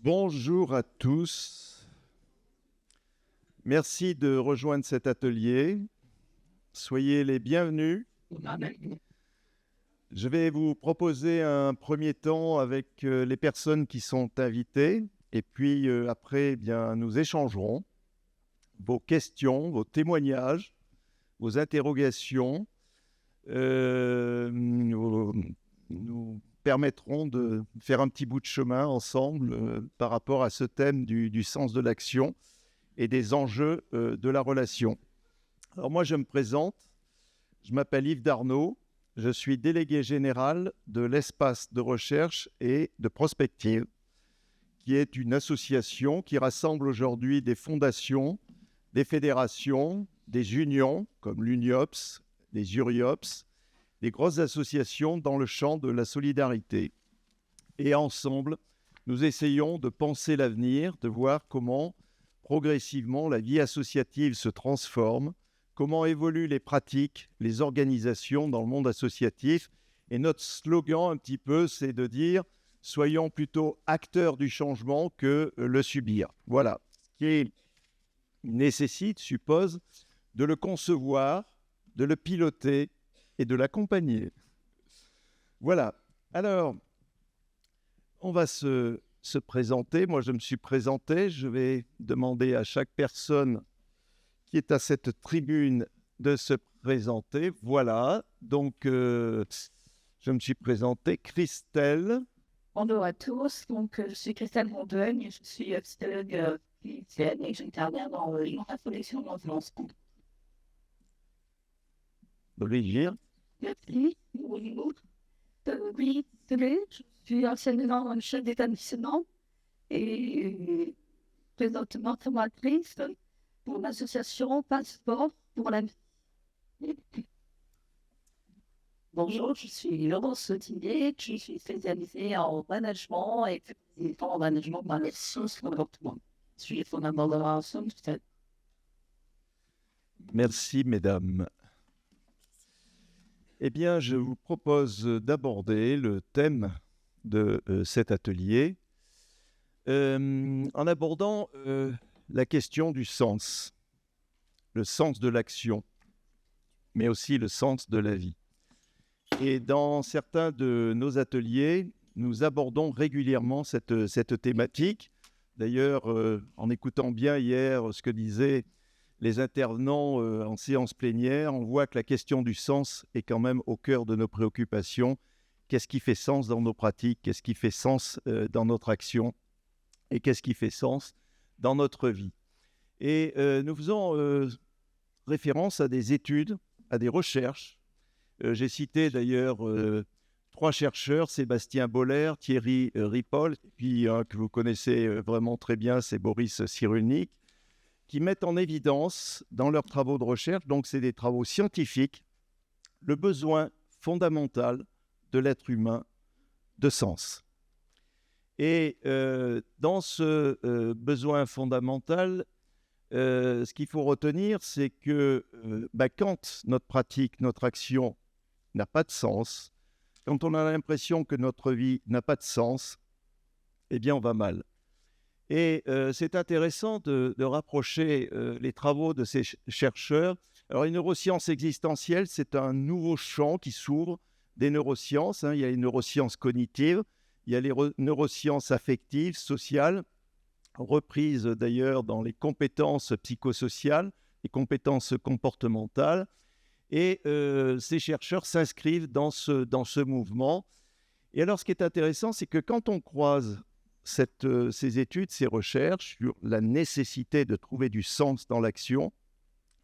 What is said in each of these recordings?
Bonjour à tous. Merci de rejoindre cet atelier. Soyez les bienvenus. Je vais vous proposer un premier temps avec les personnes qui sont invitées. Et puis après, nous échangerons vos questions, vos témoignages, vos interrogations. Nous permettront de faire un petit bout de chemin ensemble par rapport à ce thème du sens de l'action et des enjeux de la relation. Alors moi, je me présente. Je m'appelle Yves Darnaud. Je suis délégué général de l'espace de recherche et de prospective, qui est une association qui rassemble aujourd'hui des fondations, des fédérations, des unions comme l'UNIOPS, les URIOPS, des grosses associations dans le champ de la solidarité. Et ensemble, nous essayons de penser l'avenir, de voir comment progressivement la vie associative se transforme, comment évoluent les pratiques, les organisations dans le monde associatif. Et notre slogan un petit peu, c'est de dire « Soyons plutôt acteurs du changement que le subir ». Voilà, ce qui nécessite, suppose, de le concevoir, de le piloter et de l'accompagner. Voilà. Alors, on va se présenter. Moi, je me suis présenté. Je vais demander à chaque personne qui est à cette tribune de se présenter. Voilà. Donc, je me suis présenté. Christelle. Bonjour à tous. Donc, je suis Christelle Montagne. Je suis psychologue clinicienne et j'interviens dans l'interconnexion dans le financement. Brigitte. Merci. Oui, je suis enseignant chef d'établissement et présentement formatrice pour l'association Passeport pour la vie. Bonjour, je suis Laurence Sautinier, je suis spécialisée en management et en management dans les ressources développement. Je suis fondateur de Merci, mesdames. Eh bien, je vous propose d'aborder le thème de cet atelier en abordant la question du sens, le sens de l'action, mais aussi le sens de la vie. Et dans certains de nos ateliers, nous abordons régulièrement cette thématique. D'ailleurs, en écoutant bien hier ce que disaient les intervenants en séance plénière, on voit que la question du sens est quand même au cœur de nos préoccupations. Qu'est-ce qui fait sens dans nos pratiques? Qu'est-ce qui fait sens dans notre action? Et qu'est-ce qui fait sens dans notre vie? Et nous faisons référence à des études, à des recherches. J'ai cité d'ailleurs 3 chercheurs, Sébastien Boller, Thierry Ripoll, et puis que vous connaissez vraiment très bien, c'est Boris Cyrulnik, qui mettent en évidence dans leurs travaux de recherche, donc c'est des travaux scientifiques, le besoin fondamental de l'être humain de sens. Et dans ce besoin fondamental, ce qu'il faut retenir, c'est que quand notre pratique, notre action n'a pas de sens, quand on a l'impression que notre vie n'a pas de sens, eh bien on va mal. Et c'est intéressant de rapprocher les travaux de ces chercheurs. Alors, les neurosciences existentielles, c'est un nouveau champ qui s'ouvre des neurosciences. Il y a les neurosciences cognitives, il y a les neurosciences affectives, sociales, reprises d'ailleurs dans les compétences psychosociales, les compétences comportementales. Et ces chercheurs s'inscrivent dans ce mouvement. Et alors, ce qui est intéressant, c'est que quand on croise ces études, ces recherches sur la nécessité de trouver du sens dans l'action,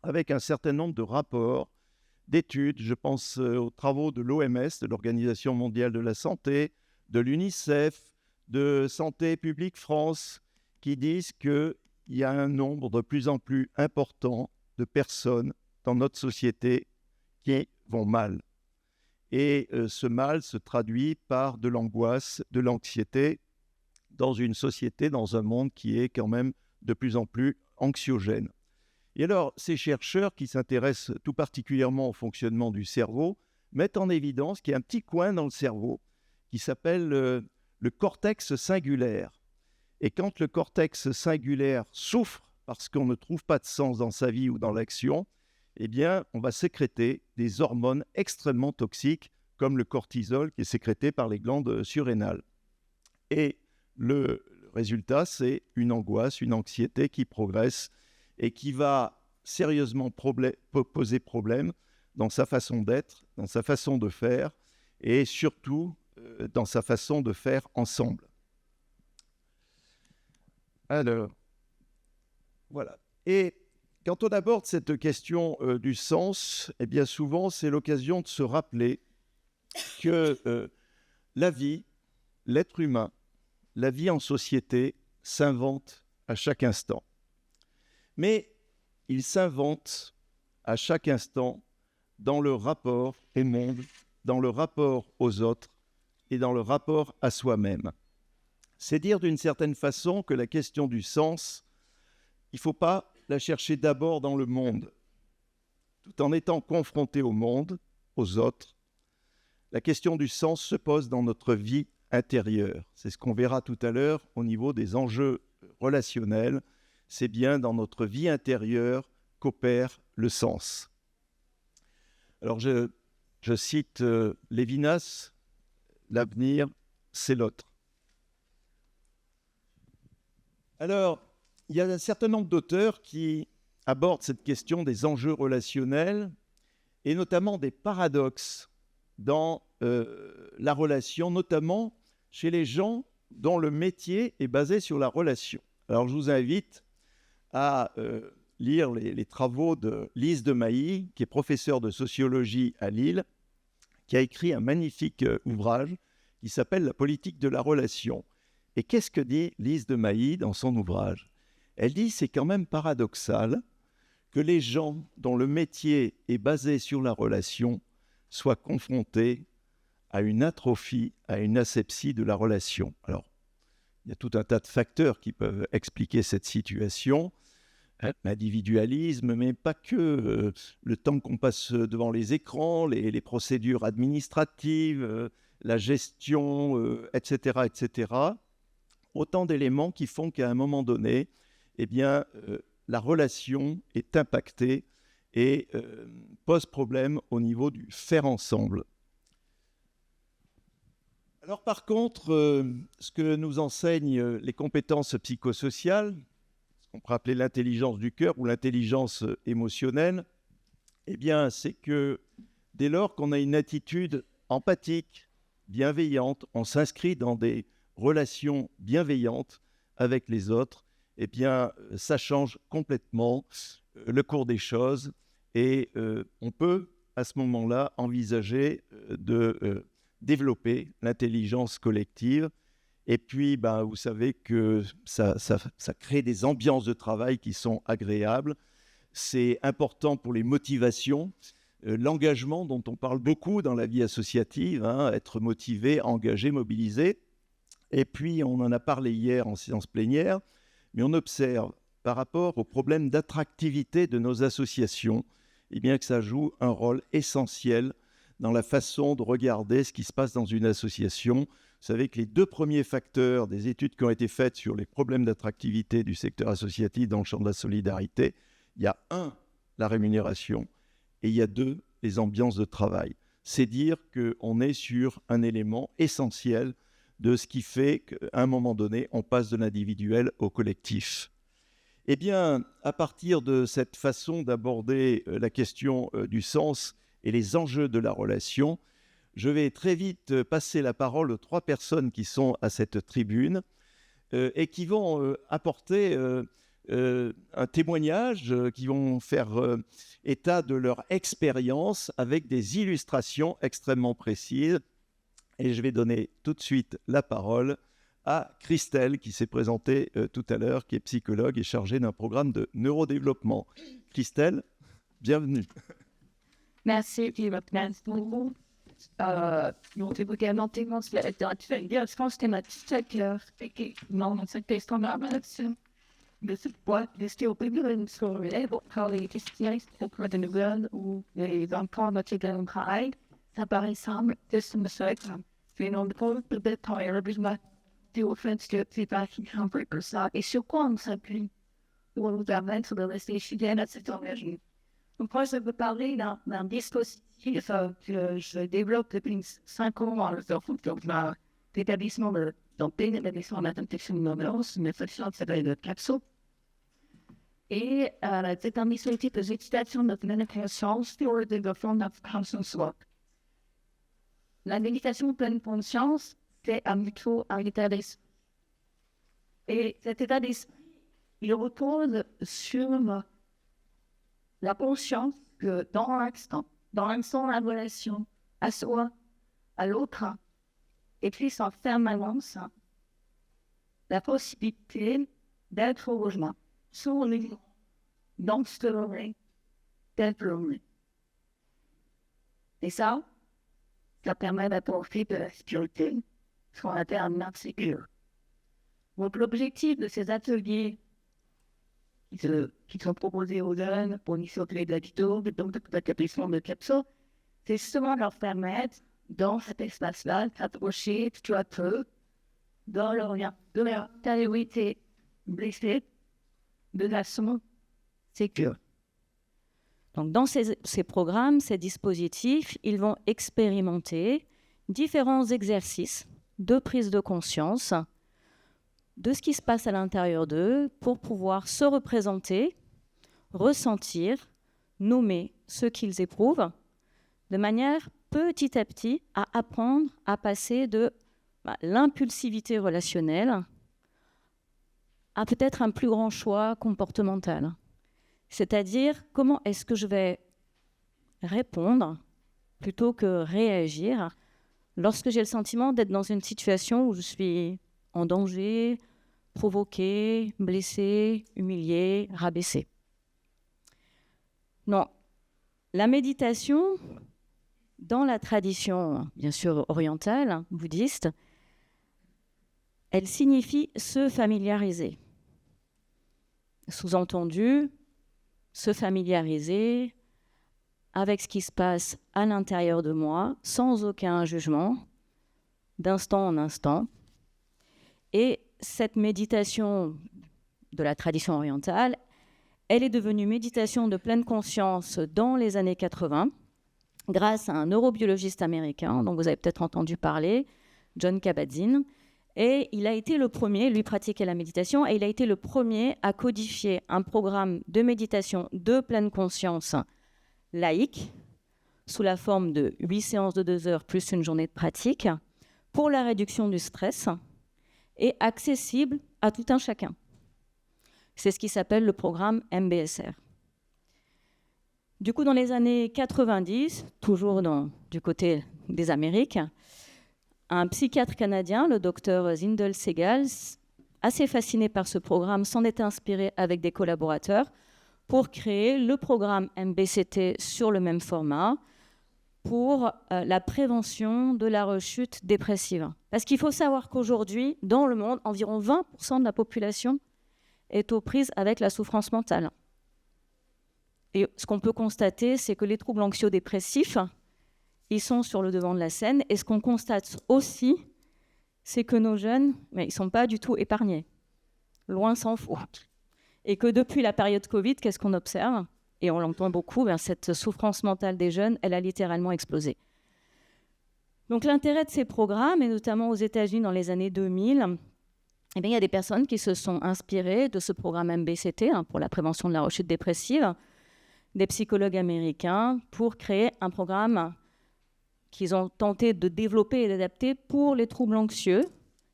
avec un certain nombre de rapports, d'études, je pense aux travaux de l'OMS, de l'Organisation mondiale de la santé, de l'UNICEF, de Santé publique France, qui disent qu'il y a un nombre de plus en plus important de personnes dans notre société qui vont mal. Et ce mal se traduit par de l'angoisse, de l'anxiété, dans une société, dans un monde qui est quand même de plus en plus anxiogène. Et alors, ces chercheurs qui s'intéressent tout particulièrement au fonctionnement du cerveau mettent en évidence qu'il y a un petit coin dans le cerveau qui s'appelle le cortex singulaire. Et quand le cortex singulaire souffre parce qu'on ne trouve pas de sens dans sa vie ou dans l'action, eh bien, on va sécréter des hormones extrêmement toxiques, comme le cortisol qui est sécrété par les glandes surrénales. Et le résultat, c'est une angoisse, une anxiété qui progresse et qui va sérieusement poser problème dans sa façon d'être, dans sa façon de faire et surtout dans sa façon de faire ensemble. Alors, voilà. Et quand on aborde cette question du sens, eh bien souvent, c'est l'occasion de se rappeler que la vie, l'être humain, la vie en société s'invente à chaque instant. Mais il s'invente à chaque instant dans le rapport au monde, dans le rapport aux autres et dans le rapport à soi-même. C'est dire d'une certaine façon que la question du sens, il ne faut pas la chercher d'abord dans le monde. Tout en étant confronté au monde, aux autres, la question du sens se pose dans notre vie intérieure. C'est ce qu'on verra tout à l'heure au niveau des enjeux relationnels. C'est bien dans notre vie intérieure qu'opère le sens. Alors je cite Lévinas, l'avenir, c'est l'autre. Alors, il y a un certain nombre d'auteurs qui abordent cette question des enjeux relationnels et notamment des paradoxes dans la relation, notamment chez les gens dont le métier est basé sur la relation. Alors, je vous invite à lire les travaux de Lise de Mailly, qui est professeure de sociologie à Lille, qui a écrit un magnifique ouvrage qui s'appelle « La politique de la relation ». Et qu'est-ce que dit Lise de Mailly dans son ouvrage ? Elle dit « c'est quand même paradoxal que les gens dont le métier est basé sur la relation soient confrontés à une atrophie, à une asepsie de la relation. » Alors, il y a tout un tas de facteurs qui peuvent expliquer cette situation. L'individualisme, mais pas que. Le temps qu'on passe devant les écrans, les procédures administratives, la gestion, etc., etc. Autant d'éléments qui font qu'à un moment donné, eh bien, la relation est impactée et pose problème au niveau du faire ensemble. Alors par contre, ce que nous enseignent les compétences psychosociales, ce qu'on pourrait appeler l'intelligence du cœur ou l'intelligence émotionnelle, eh bien, c'est que dès lors qu'on a une attitude empathique, bienveillante, on s'inscrit dans des relations bienveillantes avec les autres, eh bien, ça change complètement le cours des choses et on peut à ce moment-là envisager de développer l'intelligence collective. Et puis, vous savez que ça crée des ambiances de travail qui sont agréables. C'est important pour les motivations, l'engagement dont on parle beaucoup dans la vie associative, être motivé, engagé, mobilisé. Et puis, on en a parlé hier en séance plénière, mais on observe par rapport au problème d'attractivité de nos associations, eh bien que ça joue un rôle essentiel dans la façon de regarder ce qui se passe dans une association. Vous savez que les 2 premiers facteurs des études qui ont été faites sur les problèmes d'attractivité du secteur associatif dans le champ de la solidarité, il y a 1, la rémunération, et il y a 2, les ambiances de travail. C'est dire qu'on est sur un élément essentiel de ce qui fait qu'à un moment donné, on passe de l'individuel au collectif. Eh bien, à partir de cette façon d'aborder la question du sens et les enjeux de la relation, je vais très vite passer la parole aux 3 personnes qui sont à cette tribune et qui vont apporter un témoignage, qui vont faire état de leur expérience avec des illustrations extrêmement précises. Et je vais donner tout de suite la parole à Christelle, qui s'est présentée tout à l'heure, qui est psychologue et chargée d'un programme de neurodéveloppement. Christelle, bienvenue. Merci, merci beaucoup. Donc, également, je pense que non, cette question de ce point, de ce au public, sur les questions auprès de nouvelles ou les enfants de notre travail, ça paraît simple, de ce monsieur, c'est non, peut-être, adapter au fait que c'est pas si simple que ça. Et sur quoi on s'appuie pour nous permettre de rester fidèles à cet engagement. Donc moi, je veux parler d'un dispositif que je développe depuis 5 ans dans l'établissement de santé, l'établissement d'adaptation de l'ambulance, une association qui s'appelle le CAPSO. Et c'est un dispositif de méditation de pleine conscience sur le développement de la conscience work. La méditation de pleine conscience, c'est un état d'esprit. Et cet état d'esprit, il repose sur la conscience que dans l'instant de la relation à soi, à l'autre, et puis sans permanence, la possibilité d'être heureux, sur les dans ce moment, d'être heureux. Et ça permet d'apporter de la sécurité, ce qu'on appelle un art sécure. Donc l'objectif de ces ateliers qui sont proposés aux jeunes pour l'initiative de l'habito, donc de l'établissement de CAPSO, c'est seulement leur permettre, dans cet espace-là, s'approcher peu à peu de leur intériorité blessée de façon sécure. Donc, dans ces programmes, ces dispositifs, ils vont expérimenter différents exercices de prise de conscience de ce qui se passe à l'intérieur d'eux pour pouvoir se représenter, ressentir, nommer ce qu'ils éprouvent, de manière petit à petit à apprendre à passer de l'impulsivité relationnelle à peut-être un plus grand choix comportemental. C'est-à-dire, comment est-ce que je vais répondre plutôt que réagir lorsque j'ai le sentiment d'être dans une situation où je suis en danger, provoqué, blessé, humilié, rabaissé. Non, la méditation, dans la tradition, bien sûr, orientale, bouddhiste, elle signifie se familiariser. Sous-entendu, se familiariser avec ce qui se passe à l'intérieur de moi, sans aucun jugement, d'instant en instant. Et cette méditation de la tradition orientale, elle est devenue méditation de pleine conscience dans les années 80, grâce à un neurobiologiste américain, dont vous avez peut-être entendu parler, Jon Kabat-Zinn. Et il a été le premier, lui pratiquait la méditation, et il a été le premier à codifier un programme de méditation de pleine conscience laïque, sous la forme de 8 séances de 2 heures plus une journée de pratique, pour la réduction du stress, et accessible à tout un chacun. C'est ce qui s'appelle le programme MBSR. Du coup, dans les années 90, toujours du côté des Amériques, un psychiatre canadien, le docteur Zindel Segal, assez fasciné par ce programme, s'en est inspiré avec des collaborateurs pour créer le programme MBCT sur le même format pour la prévention de la rechute dépressive. Parce qu'il faut savoir qu'aujourd'hui, dans le monde, environ 20% de la population est aux prises avec la souffrance mentale. Et ce qu'on peut constater, c'est que les troubles anxio-dépressifs, ils sont sur le devant de la scène. Et ce qu'on constate aussi, c'est que nos jeunes, ils ne sont pas du tout épargnés. Loin s'en faut. Et que depuis la période Covid, qu'est-ce qu'on observe ? Et on l'entend beaucoup, cette souffrance mentale des jeunes, elle a littéralement explosé. Donc l'intérêt de ces programmes, et notamment aux États-Unis dans les années 2000, il y a des personnes qui se sont inspirées de ce programme MBCT pour la prévention de la rechute dépressive, des psychologues américains, pour créer un programme qu'ils ont tenté de développer et d'adapter pour les troubles anxieux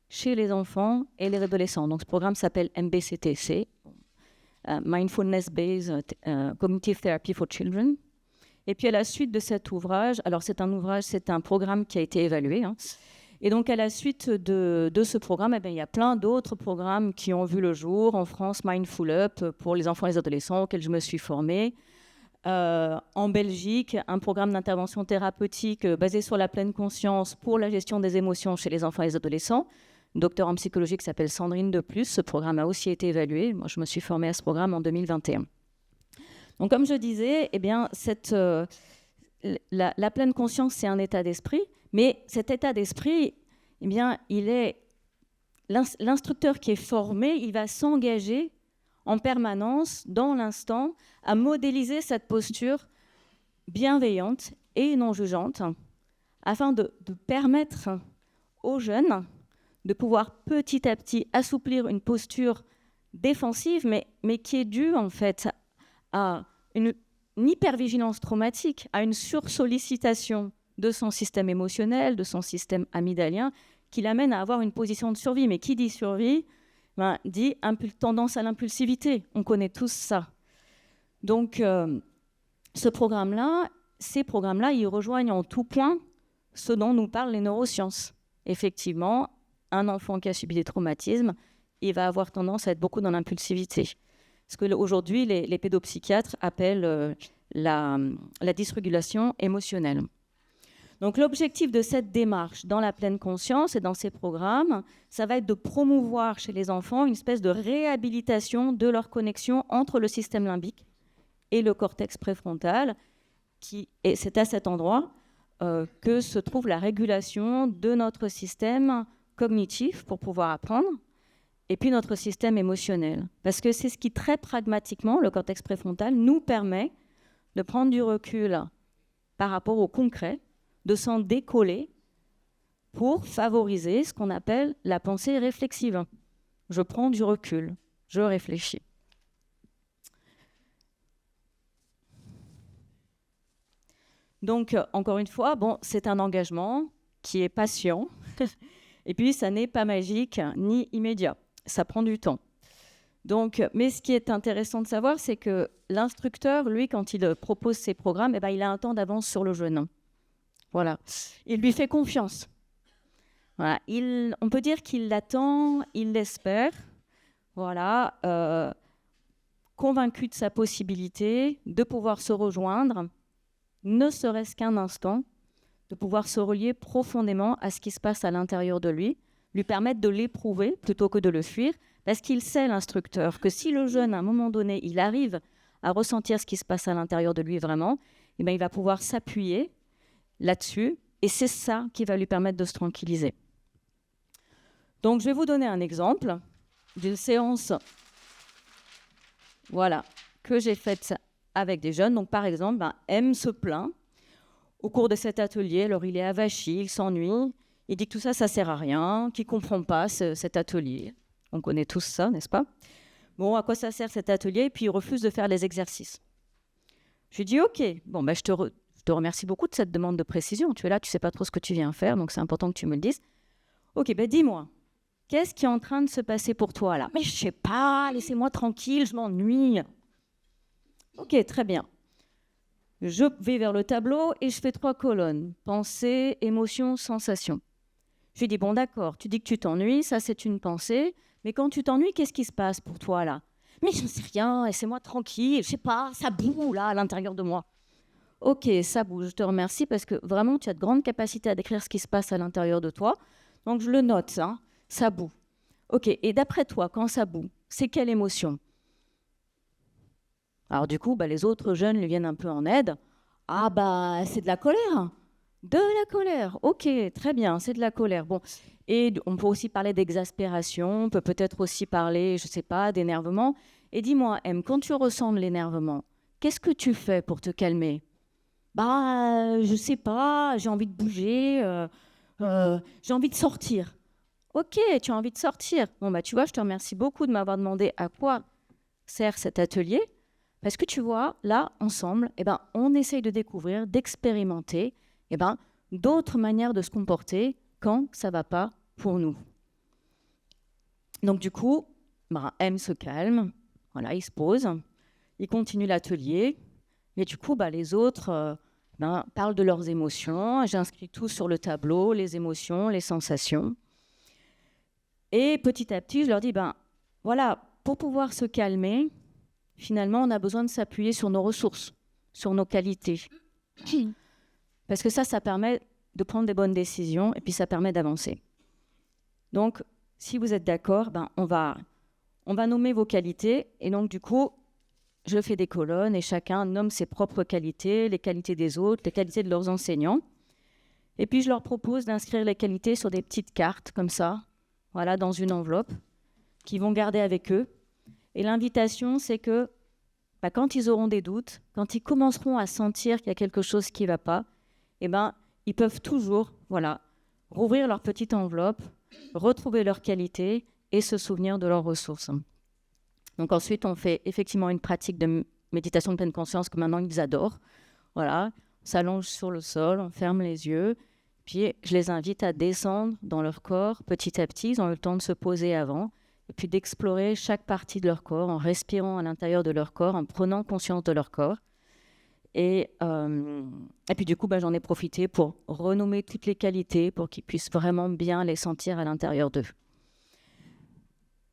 chez les enfants et les adolescents. Donc ce programme s'appelle MBCTC, Mindfulness-Based Cognitive Therapy for Children. Et puis à la suite de cet ouvrage, alors c'est un programme qui a été évalué, et donc à la suite de ce programme, il y a plein d'autres programmes qui ont vu le jour. En France, Mindful Up pour les enfants et les adolescents auxquels je me suis formée. En Belgique, un programme d'intervention thérapeutique basé sur la pleine conscience pour la gestion des émotions chez les enfants et les adolescents. Une docteure en psychologie qui s'appelle Sandrine Deplus. Ce programme a aussi été évalué. Moi, je me suis formée à ce programme en 2021. Donc, comme je disais, la pleine conscience, c'est un état d'esprit. Mais cet état d'esprit, il est l'instructeur qui est formé, il va s'engager en permanence, dans l'instant, à modéliser cette posture bienveillante et non jugeante, afin de permettre aux jeunes de pouvoir petit à petit assouplir une posture défensive, mais qui est due en fait à une hypervigilance traumatique, à une sursollicitation de son système émotionnel, de son système amygdalien, qui l'amène à avoir une position de survie. Mais qui dit survie, dit tendance à l'impulsivité. On connaît tous ça. Donc, ces programmes-là, ils rejoignent en tout point ce dont nous parlent les neurosciences. Effectivement, un enfant qui a subi des traumatismes, il va avoir tendance à être beaucoup dans l'impulsivité. Ce qu'aujourd'hui, les pédopsychiatres appellent la dysrégulation émotionnelle. Donc l'objectif de cette démarche dans la pleine conscience et dans ces programmes, ça va être de promouvoir chez les enfants une espèce de réhabilitation de leur connexion entre le système limbique et le cortex préfrontal, et c'est à cet endroit que se trouve la régulation de notre système cognitif pour pouvoir apprendre, et puis notre système émotionnel. Parce que c'est ce qui, très pragmatiquement, le cortex préfrontal, nous permet de prendre du recul par rapport au concret, de s'en décoller pour favoriser ce qu'on appelle la pensée réflexive. Je prends du recul, je réfléchis. Donc, encore une fois, c'est un engagement qui est patient, et puis ça n'est pas magique ni immédiat. Ça prend du temps. Donc, mais ce qui est intéressant de savoir, c'est que l'instructeur, lui, quand il propose ses programmes, il a un temps d'avance sur le jeune. Voilà. Il lui fait confiance. Voilà. On peut dire qu'il l'attend, il l'espère. Voilà. Convaincu de sa possibilité de pouvoir se rejoindre, ne serait-ce qu'un instant, de pouvoir se relier profondément à ce qui se passe à l'intérieur de lui permettre de l'éprouver plutôt que de le fuir, parce qu'il sait, l'instructeur, que si le jeune, à un moment donné, il arrive à ressentir ce qui se passe à l'intérieur de lui vraiment, il va pouvoir s'appuyer là-dessus, et c'est ça qui va lui permettre de se tranquilliser. Donc, je vais vous donner un exemple d'une séance que j'ai faite avec des jeunes. Donc, par exemple, M se plaint au cours de cet atelier. Alors, il est avachi, il s'ennuie, il dit que tout ça, ça ne sert à rien, qu'il ne comprend pas cet atelier. On connaît tous ça, n'est-ce pas? Bon, à quoi ça sert cet atelier? Et puis, il refuse de faire les exercices. Je lui dis, OK, je te remercie beaucoup de cette demande de précision. Tu es là, tu ne sais pas trop ce que tu viens faire, donc c'est important que tu me le dises. OK, dis-moi, qu'est-ce qui est en train de se passer pour toi là? Mais je ne sais pas, laissez-moi tranquille, je m'ennuie. OK, très bien. Je vais vers le tableau et je fais 3 colonnes. Pensée, émotion, sensation. Je lui dis, d'accord, tu dis que tu t'ennuies, ça c'est une pensée, mais quand tu t'ennuies, qu'est-ce qui se passe pour toi là? Mais je ne sais rien, laissez-moi tranquille, je ne sais pas, ça boue là à l'intérieur de moi. OK, ça bouge, je te remercie parce que vraiment tu as de grandes capacités à décrire ce qui se passe à l'intérieur de toi. Donc je le note, ça boue. OK, et d'après toi, quand ça boue, c'est quelle émotion? Alors du coup, les autres jeunes lui viennent un peu en aide. Ah c'est de la colère. De la colère, OK, très bien, c'est de la colère. Bon, et on peut aussi parler d'exaspération, on peut peut-être aussi parler, je ne sais pas, d'énervement. Et dis-moi, M, quand tu ressens de l'énervement, qu'est-ce que tu fais pour te calmer? Je ne sais pas, j'ai envie de bouger, j'ai envie de sortir. OK, tu as envie de sortir. Bon, tu vois, je te remercie beaucoup de m'avoir demandé à quoi sert cet atelier. Parce que tu vois, là, ensemble, on essaye de découvrir, d'expérimenter d'autres manières de se comporter quand ça ne va pas pour nous. Donc du coup, M se calme, voilà, il se pose, il continue l'atelier, et du coup, les autres parlent de leurs émotions. J'inscris tout sur le tableau, les émotions, les sensations. Et petit à petit, je leur dis, voilà, pour pouvoir se calmer, finalement, on a besoin de s'appuyer sur nos ressources, sur nos qualités. Parce que ça permet de prendre des bonnes décisions et puis ça permet d'avancer. Donc, si vous êtes d'accord, on va nommer vos qualités. Et donc, du coup, je fais des colonnes et chacun nomme ses propres qualités, les qualités des autres, les qualités de leurs enseignants. Et puis, je leur propose d'inscrire les qualités sur des petites cartes comme ça, voilà, dans une enveloppe, qu'ils vont garder avec eux. Et l'invitation, c'est que quand ils auront des doutes, quand ils commenceront à sentir qu'il y a quelque chose qui ne va pas, ils peuvent toujours, voilà, rouvrir leur petite enveloppe, retrouver leur qualité et se souvenir de leurs ressources. Donc ensuite, on fait effectivement une pratique de méditation de pleine conscience que maintenant ils adorent. Voilà, on s'allonge sur le sol, on ferme les yeux, puis je les invite à descendre dans leur corps petit à petit. Ils ont eu le temps de se poser avant, et puis d'explorer chaque partie de leur corps en respirant à l'intérieur de leur corps, en prenant conscience de leur corps. Et puis du coup, j'en ai profité pour renommer toutes les qualités pour qu'ils puissent vraiment bien les sentir à l'intérieur d'eux.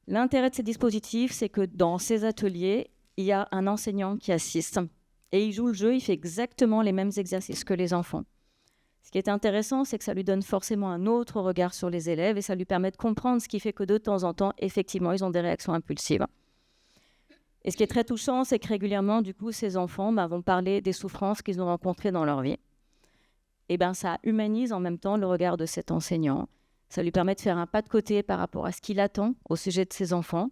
L'intérêt de ces dispositifs, c'est que dans ces ateliers, il y a un enseignant qui assiste et il joue le jeu, il fait exactement les mêmes exercices que les enfants. Ce qui est intéressant, c'est que ça lui donne forcément un autre regard sur les élèves et ça lui permet de comprendre ce qui fait que de temps en temps, effectivement, ils ont des réactions impulsives. Et ce qui est très touchant, c'est que régulièrement, du coup, ces enfants vont parler des souffrances qu'ils ont rencontrées dans leur vie. Et ça humanise en même temps le regard de cet enseignant. Ça lui permet de faire un pas de côté par rapport à ce qu'il attend au sujet de ses enfants.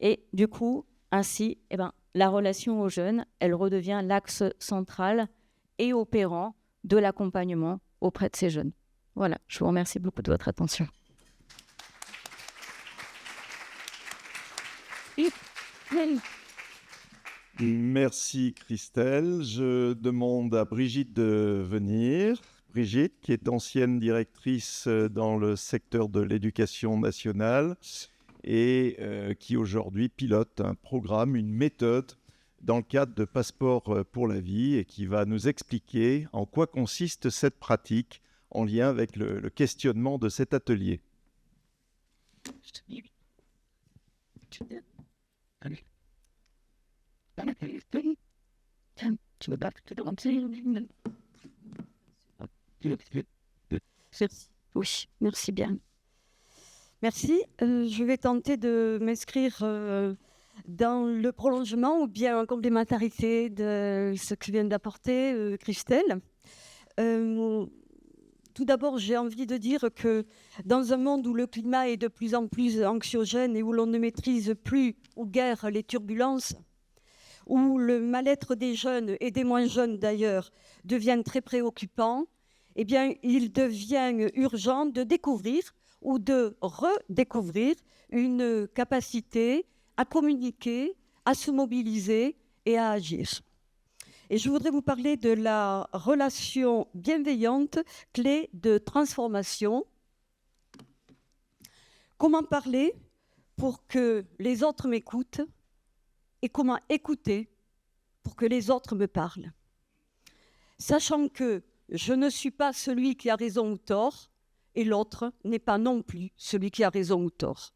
Et du coup, ainsi, la relation aux jeunes, elle redevient l'axe central et opérant de l'accompagnement auprès de ces jeunes. Voilà, je vous remercie beaucoup de votre attention. Merci Christelle. Je demande à Brigitte de venir. Brigitte, qui est ancienne directrice dans le secteur de l'éducation nationale et qui aujourd'hui pilote un programme, une méthode dans le cadre de Passeport pour la vie et qui va nous expliquer en quoi consiste cette pratique en lien avec le questionnement de cet atelier. Oui, merci bien. Merci. Je vais tenter de m'inscrire dans le prolongement ou bien en complémentarité de ce que vient d'apporter Christelle. Tout d'abord, j'ai envie de dire que dans un monde où le climat est de plus en plus anxiogène et où l'on ne maîtrise plus ou guère les turbulences, où le mal-être des jeunes et des moins jeunes d'ailleurs devient très préoccupant, eh bien, il devient urgent de découvrir ou de redécouvrir une capacité à communiquer, à se mobiliser et à agir. Et je voudrais vous parler de la relation bienveillante, clé de transformation. Comment parler pour que les autres m'écoutent et comment écouter pour que les autres me parlent. Sachant que je ne suis pas celui qui a raison ou tort et l'autre n'est pas non plus celui qui a raison ou tort.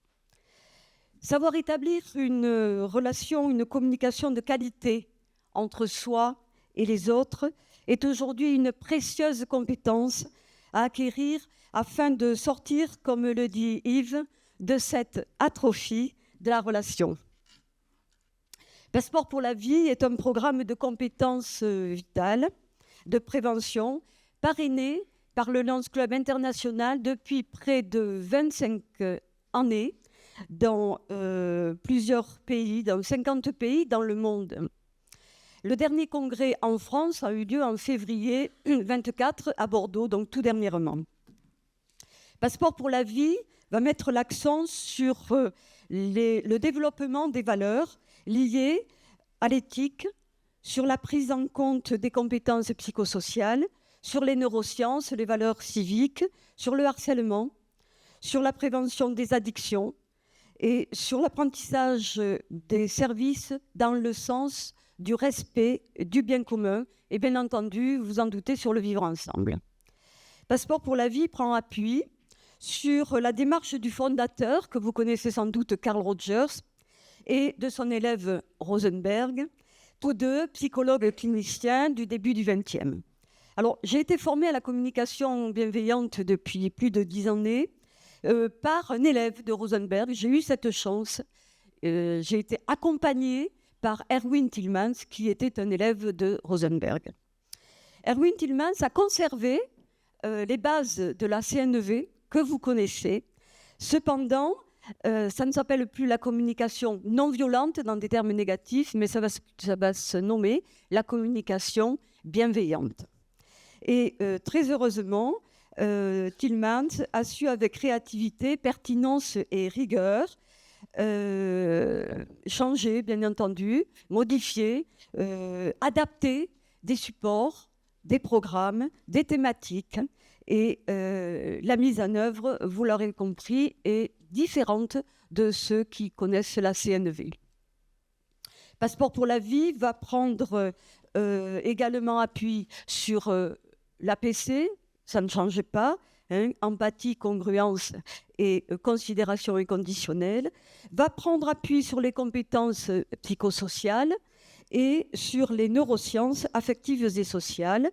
Savoir établir une relation, une communication de qualité entre soi et les autres est aujourd'hui une précieuse compétence à acquérir afin de sortir, comme le dit Yves, de cette atrophie de la relation. Passeport pour la vie est un programme de compétences vitales, de prévention, parrainé par le Lions Club International depuis près de 25 années dans plusieurs pays, dans 50 pays dans le monde. Le dernier congrès en France a eu lieu en février 24 à Bordeaux, donc tout dernièrement. Passeport pour la vie va mettre l'accent sur le développement des valeurs liées à l'éthique, sur la prise en compte des compétences psychosociales, sur les neurosciences, les valeurs civiques, sur le harcèlement, sur la prévention des addictions et sur l'apprentissage des services dans le sens du respect, du bien commun et bien entendu, vous en doutez, sur le vivre ensemble. Passeport pour la vie prend appui sur la démarche du fondateur, que vous connaissez sans doute, Carl Rogers, et de son élève Rosenberg, tous deux psychologues cliniciens du début du XXe. Alors, j'ai été formée à la communication bienveillante depuis plus de 10 années par un élève de Rosenberg. J'ai eu cette chance. J'ai été accompagnée par Erwin Tillmans, qui était un élève de Rosenberg. Erwin Tillmans a conservé les bases de la CNV que vous connaissez, Cependant, ça ne s'appelle plus la communication non violente dans des termes négatifs, mais ça va se nommer la communication bienveillante. Et très heureusement, Tillmans a su avec créativité, pertinence et rigueur changer, bien entendu, modifier, adapter des supports, des programmes, des thématiques. Et la mise en œuvre, vous l'aurez compris, est différente de ceux qui connaissent la CNV. Passeport pour la vie va prendre également appui sur l'APC, ça ne change pas, hein, empathie, congruence et considération inconditionnelle, va prendre appui sur les compétences psychosociales et sur les neurosciences affectives et sociales,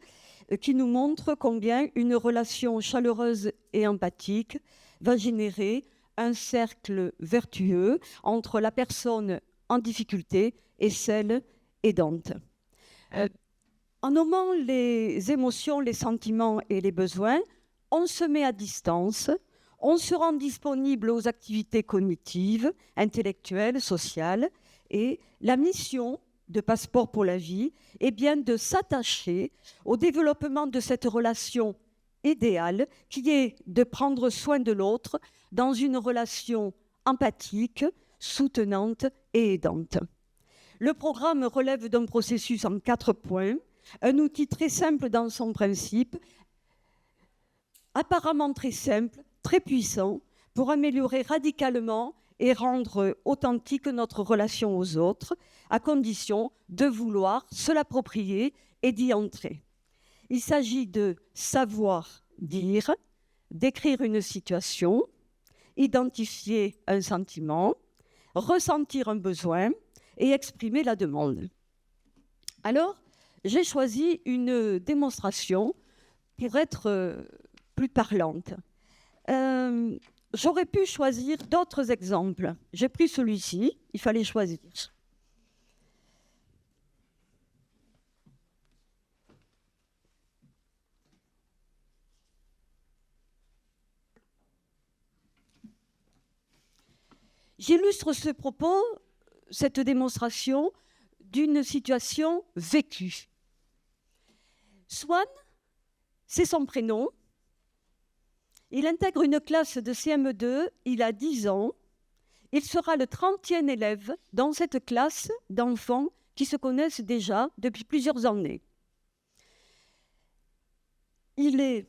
qui nous montrent combien une relation chaleureuse et empathique va générer un cercle vertueux entre la personne en difficulté et celle aidante. En nommant les émotions, les sentiments et les besoins, on se met à distance, on se rend disponible aux activités cognitives, intellectuelles, sociales, et la mission de Passeport pour la vie est bien de s'attacher au développement de cette relation idéale qui est de prendre soin de l'autre dans une relation empathique, soutenante et aidante. Le programme relève d'un processus en 4 points, un outil très simple dans son principe, apparemment très simple, très puissant, pour améliorer radicalement et rendre authentique notre relation aux autres, à condition de vouloir se l'approprier et d'y entrer. Il s'agit de savoir dire, décrire une situation, identifier un sentiment, ressentir un besoin et exprimer la demande. Alors, j'ai choisi une démonstration pour être plus parlante. J'aurais pu choisir d'autres exemples. J'ai pris celui-ci, il fallait choisir. J'illustre ce propos, cette démonstration, d'une situation vécue. Swan, c'est son prénom. Il intègre une classe de CM2, il a 10 ans. Il sera le 30e élève dans cette classe d'enfants qui se connaissent déjà depuis plusieurs années. Il est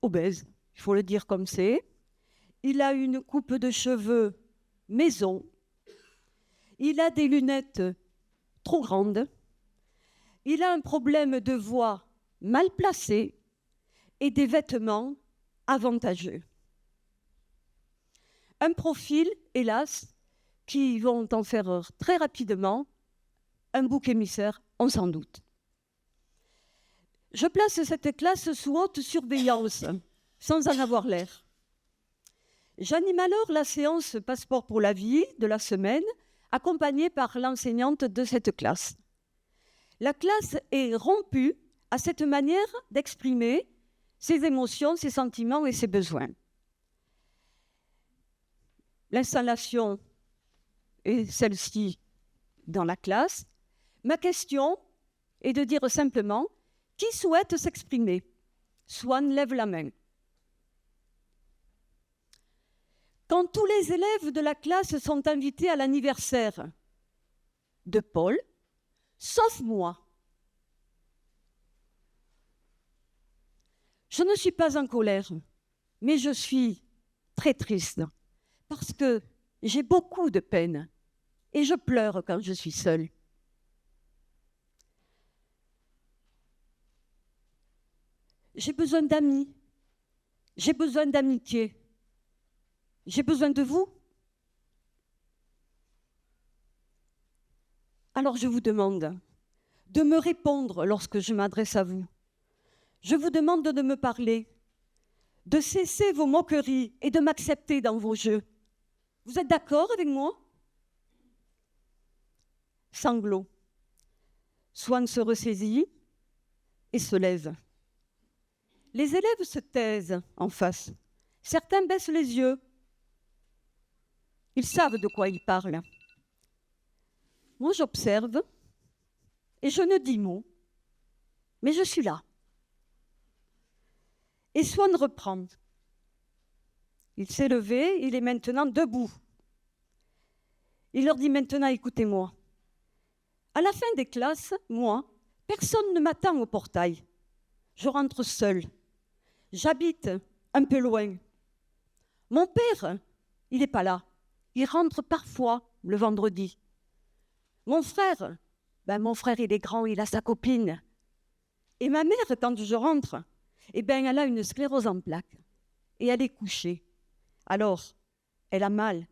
obèse, il faut le dire comme c'est. Il a une coupe de cheveux maison. Il a des lunettes trop grandes. Il a un problème de voix mal placé et des vêtements avantageux. Un profil, hélas, qui vont en faire très rapidement un bouc émissaire, on s'en doute. Je place cette classe sous haute surveillance, sans en avoir l'air. J'anime alors la séance Passeport pour la vie de la semaine, accompagnée par l'enseignante de cette classe. La classe est rompue à cette manière d'exprimer ses émotions, ses sentiments et ses besoins. L'installation est celle-ci dans la classe. Ma question est de dire simplement qui souhaite s'exprimer. Swan lève la main. Quand tous les élèves de la classe sont invités à l'anniversaire de Paul, sauf moi, je ne suis pas en colère, mais je suis très triste parce que j'ai beaucoup de peine et je pleure quand je suis seule. J'ai besoin d'amis, j'ai besoin d'amitié, j'ai besoin de vous. Alors je vous demande de me répondre lorsque je m'adresse à vous. Je vous demande de me parler, de cesser vos moqueries et de m'accepter dans vos jeux. Vous êtes d'accord avec moi? Sanglot. Swan se ressaisit et se lève. Les élèves se taisent en face. Certains baissent les yeux. Ils savent de quoi ils parlent. Moi, j'observe et je ne dis mot, mais je suis là. Et Swan reprend. Il s'est levé, il est maintenant debout. Il leur dit maintenant, écoutez-moi. À la fin des classes, moi, personne ne m'attend au portail. Je rentre seule. J'habite un peu loin. Mon père, il n'est pas là. Il rentre parfois le vendredi. Mon frère, il est grand, il a sa copine. Et ma mère, quand je rentre, elle a une sclérose en plaques. Et elle est couchée. Alors, elle a mal.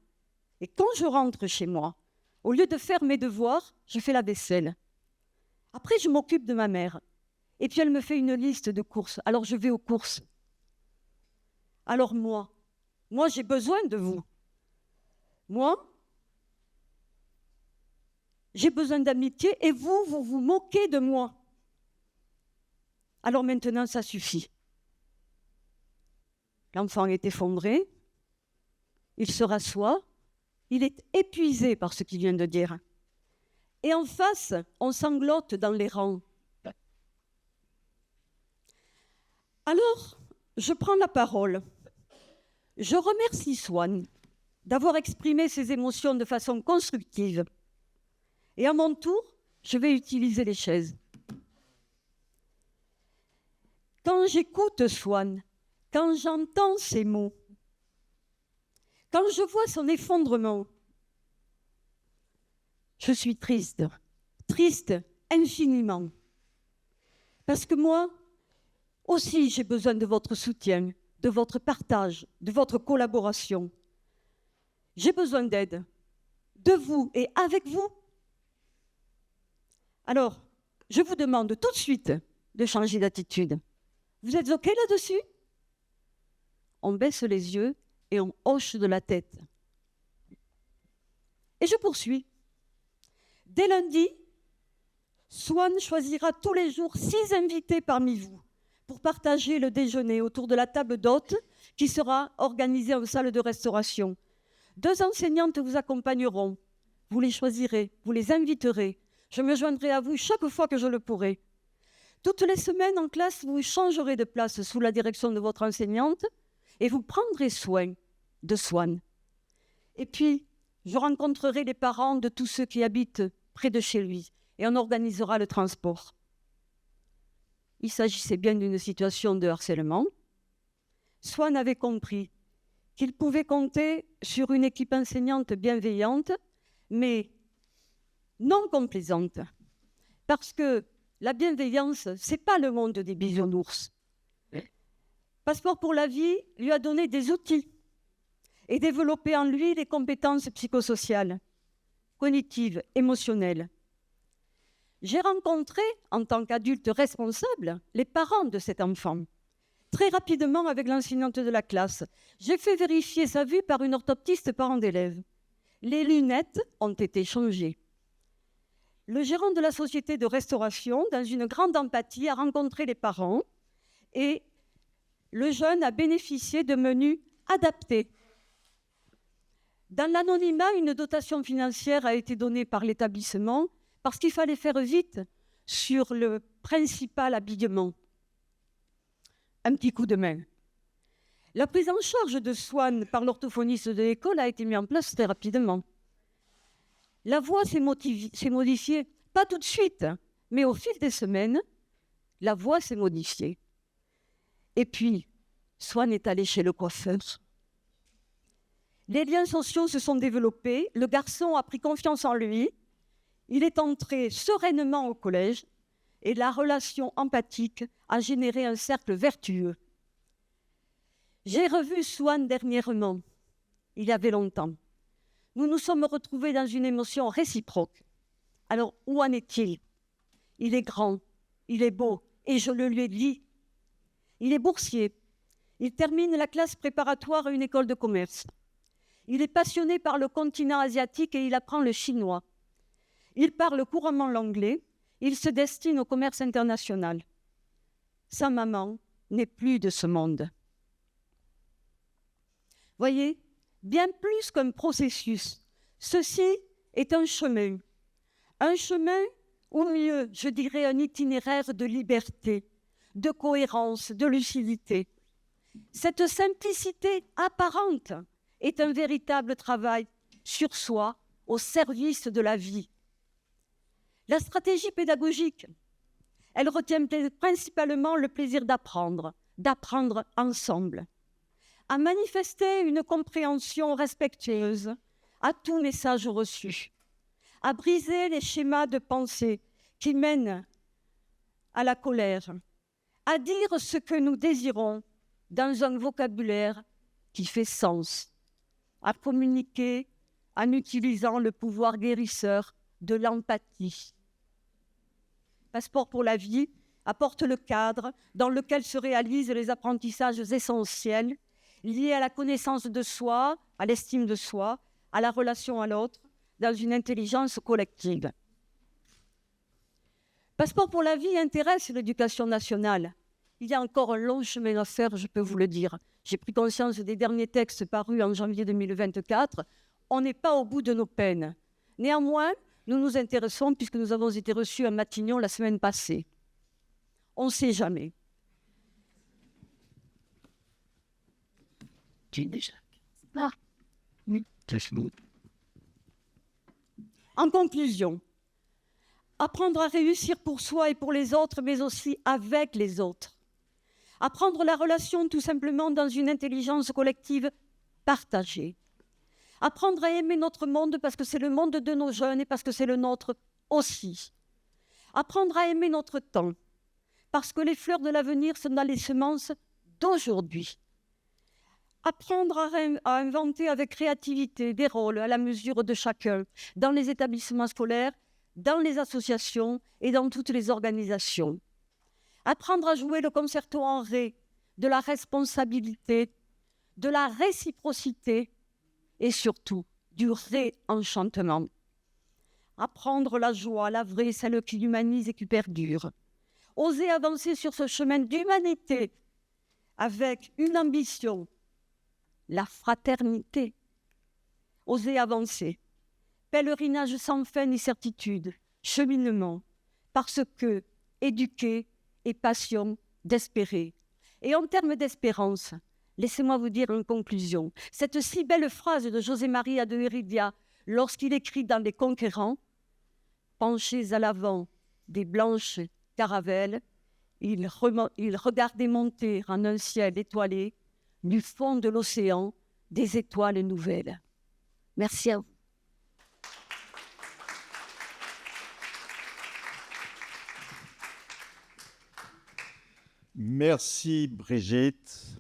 Et quand je rentre chez moi, au lieu de faire mes devoirs, je fais la vaisselle. Après, je m'occupe de ma mère. Et puis, elle me fait une liste de courses. Alors, je vais aux courses. Alors, moi, j'ai besoin de vous. Moi, j'ai besoin d'amitié et vous vous moquez de moi. Alors maintenant, ça suffit. L'enfant est effondré. Il se rassoit. Il est épuisé par ce qu'il vient de dire. Et en face, on sanglote dans les rangs. Alors, je prends la parole. Je remercie Swan d'avoir exprimé ses émotions de façon constructive. Et à mon tour, je vais utiliser les chaises. Quand j'écoute Swan, quand j'entends ses mots, quand je vois son effondrement, je suis triste, triste infiniment. Parce que moi aussi, j'ai besoin de votre soutien, de votre partage, de votre collaboration. J'ai besoin d'aide, de vous et avec vous. Alors, je vous demande tout de suite de changer d'attitude. Vous êtes OK là-dessus? On baisse les yeux et on hoche de la tête. Et je poursuis. Dès lundi, Swan choisira tous les jours 6 invités parmi vous pour partager le déjeuner autour de la table d'hôtes qui sera organisée en salle de restauration. 2 enseignantes vous accompagneront. Vous les choisirez, vous les inviterez. Je me joindrai à vous chaque fois que je le pourrai. Toutes les semaines en classe, vous changerez de place sous la direction de votre enseignante et vous prendrez soin de Swan. Et puis, je rencontrerai les parents de tous ceux qui habitent près de chez lui et on organisera le transport. Il s'agissait bien d'une situation de harcèlement. Swan avait compris qu'il pouvait compter sur une équipe enseignante bienveillante, mais non complaisante. Parce que la bienveillance, ce n'est pas le monde des bisounours. Passeport pour la vie lui a donné des outils et développé en lui les compétences psychosociales, cognitives, émotionnelles. J'ai rencontré, en tant qu'adulte responsable, les parents de cet enfant. Très rapidement, avec l'enseignante de la classe, j'ai fait vérifier sa vue par une orthoptiste parent d'élève. Les lunettes ont été changées. Le gérant de la société de restauration, dans une grande empathie, a rencontré les parents et le jeune a bénéficié de menus adaptés. Dans l'anonymat, une dotation financière a été donnée par l'établissement parce qu'il fallait faire vite sur le principal habillement. Un petit coup de main. La prise en charge de Swan par l'orthophoniste de l'école a été mise en place très rapidement. La voix s'est modifiée, pas tout de suite, mais au fil des semaines, la voix s'est modifiée. Et puis, Swan est allé chez le coiffeur. Les liens sociaux se sont développés, le garçon a pris confiance en lui, il est entré sereinement au collège et la relation empathique a généré un cercle vertueux. J'ai revu Swan dernièrement, il y avait longtemps. Nous nous sommes retrouvés dans une émotion réciproque. Alors, où en est-il? Il est grand, il est beau, et je le lui ai dit. Il est boursier. Il termine la classe préparatoire à une école de commerce. Il est passionné par le continent asiatique et il apprend le chinois. Il parle couramment l'anglais. Il se destine au commerce international. Sa maman n'est plus de ce monde. Voyez, bien plus qu'un processus, ceci est un chemin ou mieux, je dirais un itinéraire de liberté, de cohérence, de lucidité. Cette simplicité apparente est un véritable travail sur soi, au service de la vie. La stratégie pédagogique, elle retient principalement le plaisir d'apprendre ensemble, à manifester une compréhension respectueuse à tout message reçu, à briser les schémas de pensée qui mènent à la colère, à dire ce que nous désirons dans un vocabulaire qui fait sens, à communiquer en utilisant le pouvoir guérisseur de l'empathie. Passeport pour la vie apporte le cadre dans lequel se réalisent les apprentissages essentiels liés à la connaissance de soi, à l'estime de soi, à la relation à l'autre, dans une intelligence collective. Passeport pour la vie intéresse l'éducation nationale. Il y a encore un long chemin à faire, je peux vous le dire. J'ai pris conscience des derniers textes parus en janvier 2024. On n'est pas au bout de nos peines. Néanmoins, nous nous intéressons puisque nous avons été reçus à Matignon la semaine passée. On ne sait jamais. En conclusion, apprendre à réussir pour soi et pour les autres, mais aussi avec les autres. Apprendre la relation tout simplement dans une intelligence collective partagée. Apprendre à aimer notre monde parce que c'est le monde de nos jeunes et parce que c'est le nôtre aussi. Apprendre à aimer notre temps parce que les fleurs de l'avenir sont dans les semences d'aujourd'hui. Apprendre à inventer avec créativité des rôles à la mesure de chacun dans les établissements scolaires, dans les associations et dans toutes les organisations. Apprendre à jouer le concerto en ré de la responsabilité, de la réciprocité et surtout du réenchantement. Apprendre la joie, la vraie, celle qui humanise et qui perdure. Oser avancer sur ce chemin d'humanité avec une ambition, la fraternité. Oser avancer. Pèlerinage sans fin ni certitude, cheminement, parce que éduquer est passion d'espérer. Et en termes d'espérance, laissez-moi vous dire une conclusion. Cette si belle phrase de José-María de Heredia, lorsqu'il écrit dans Les Conquérants, « Penchés à l'avant des blanches caravelles, il regardait monter en un ciel étoilé, du fond de l'océan, des étoiles nouvelles. » Merci à vous. Merci Brigitte.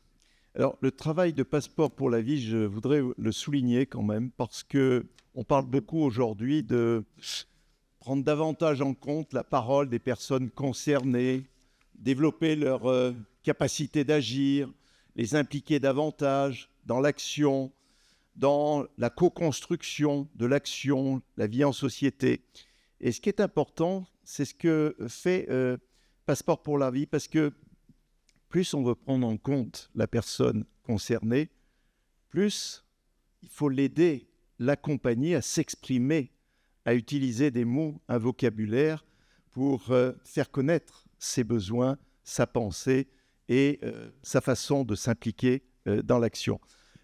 Alors, le travail de Passeport pour la vie, je voudrais le souligner quand même, parce qu'on parle beaucoup aujourd'hui de prendre davantage en compte la parole des personnes concernées, développer leur capacité d'agir, les impliquer davantage dans l'action, dans la co-construction de l'action, la vie en société. Et ce qui est important, c'est ce que fait Passeport pour la vie, parce que plus on veut prendre en compte la personne concernée, plus il faut l'aider, l'accompagner à s'exprimer, à utiliser des mots, un vocabulaire pour faire connaître ses besoins, sa pensée et sa façon de s'impliquer dans l'action.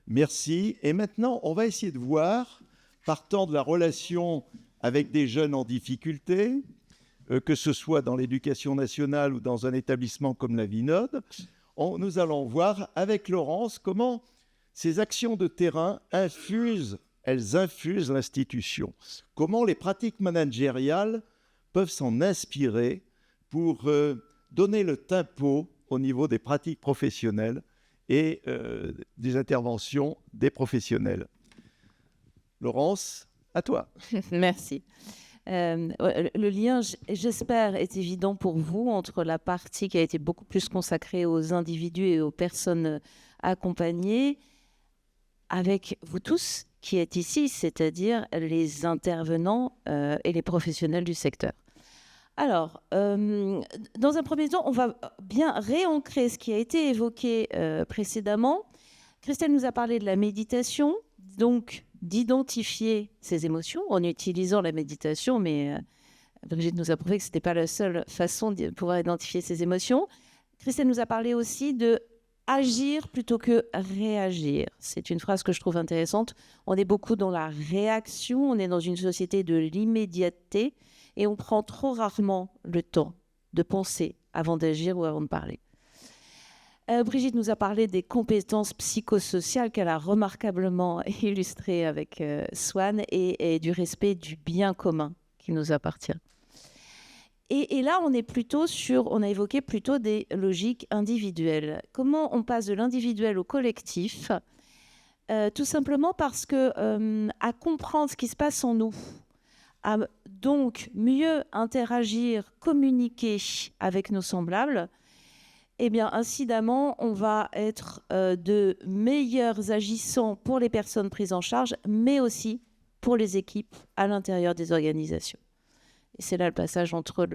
Merci. Et maintenant, on va essayer de voir, partant de la relation avec des jeunes en difficulté, que ce soit dans l'éducation nationale ou dans un établissement comme la Vinode, nous allons voir avec Laurence comment ces actions de terrain infusent l'institution. Comment les pratiques managériales peuvent s'en inspirer pour donner le tempo au niveau des pratiques professionnelles et des interventions des professionnels. Laurence, à toi. Merci. Le lien, j'espère, est évident pour vous entre la partie qui a été beaucoup plus consacrée aux individus et aux personnes accompagnées avec vous tous qui êtes ici, c'est-à-dire les intervenants et les professionnels du secteur. Alors, dans un premier temps, on va bien réancrer ce qui a été évoqué précédemment Christelle nous a parlé de la méditation, donc d'identifier ses émotions en utilisant la méditation, mais Brigitte nous a prouvé que ce n'était pas la seule façon de pouvoir identifier ses émotions. Christelle nous a parlé aussi de agir plutôt que réagir. C'est une phrase que je trouve intéressante. On est beaucoup dans la réaction, on est dans une société de l'immédiateté et on prend trop rarement le temps de penser avant d'agir ou avant de parler. Brigitte nous a parlé des compétences psychosociales qu'elle a remarquablement illustrées avec Swan et du respect du bien commun qui nous appartient. Et là, on a évoqué plutôt des logiques individuelles. Comment on passe de l'individuel au collectif ? Tout simplement parce que à comprendre ce qui se passe en nous, à donc mieux interagir, communiquer avec nos semblables, eh bien, incidemment, on va être de meilleurs agissants pour les personnes prises en charge, mais aussi pour les équipes à l'intérieur des organisations. Et c'est là le passage entre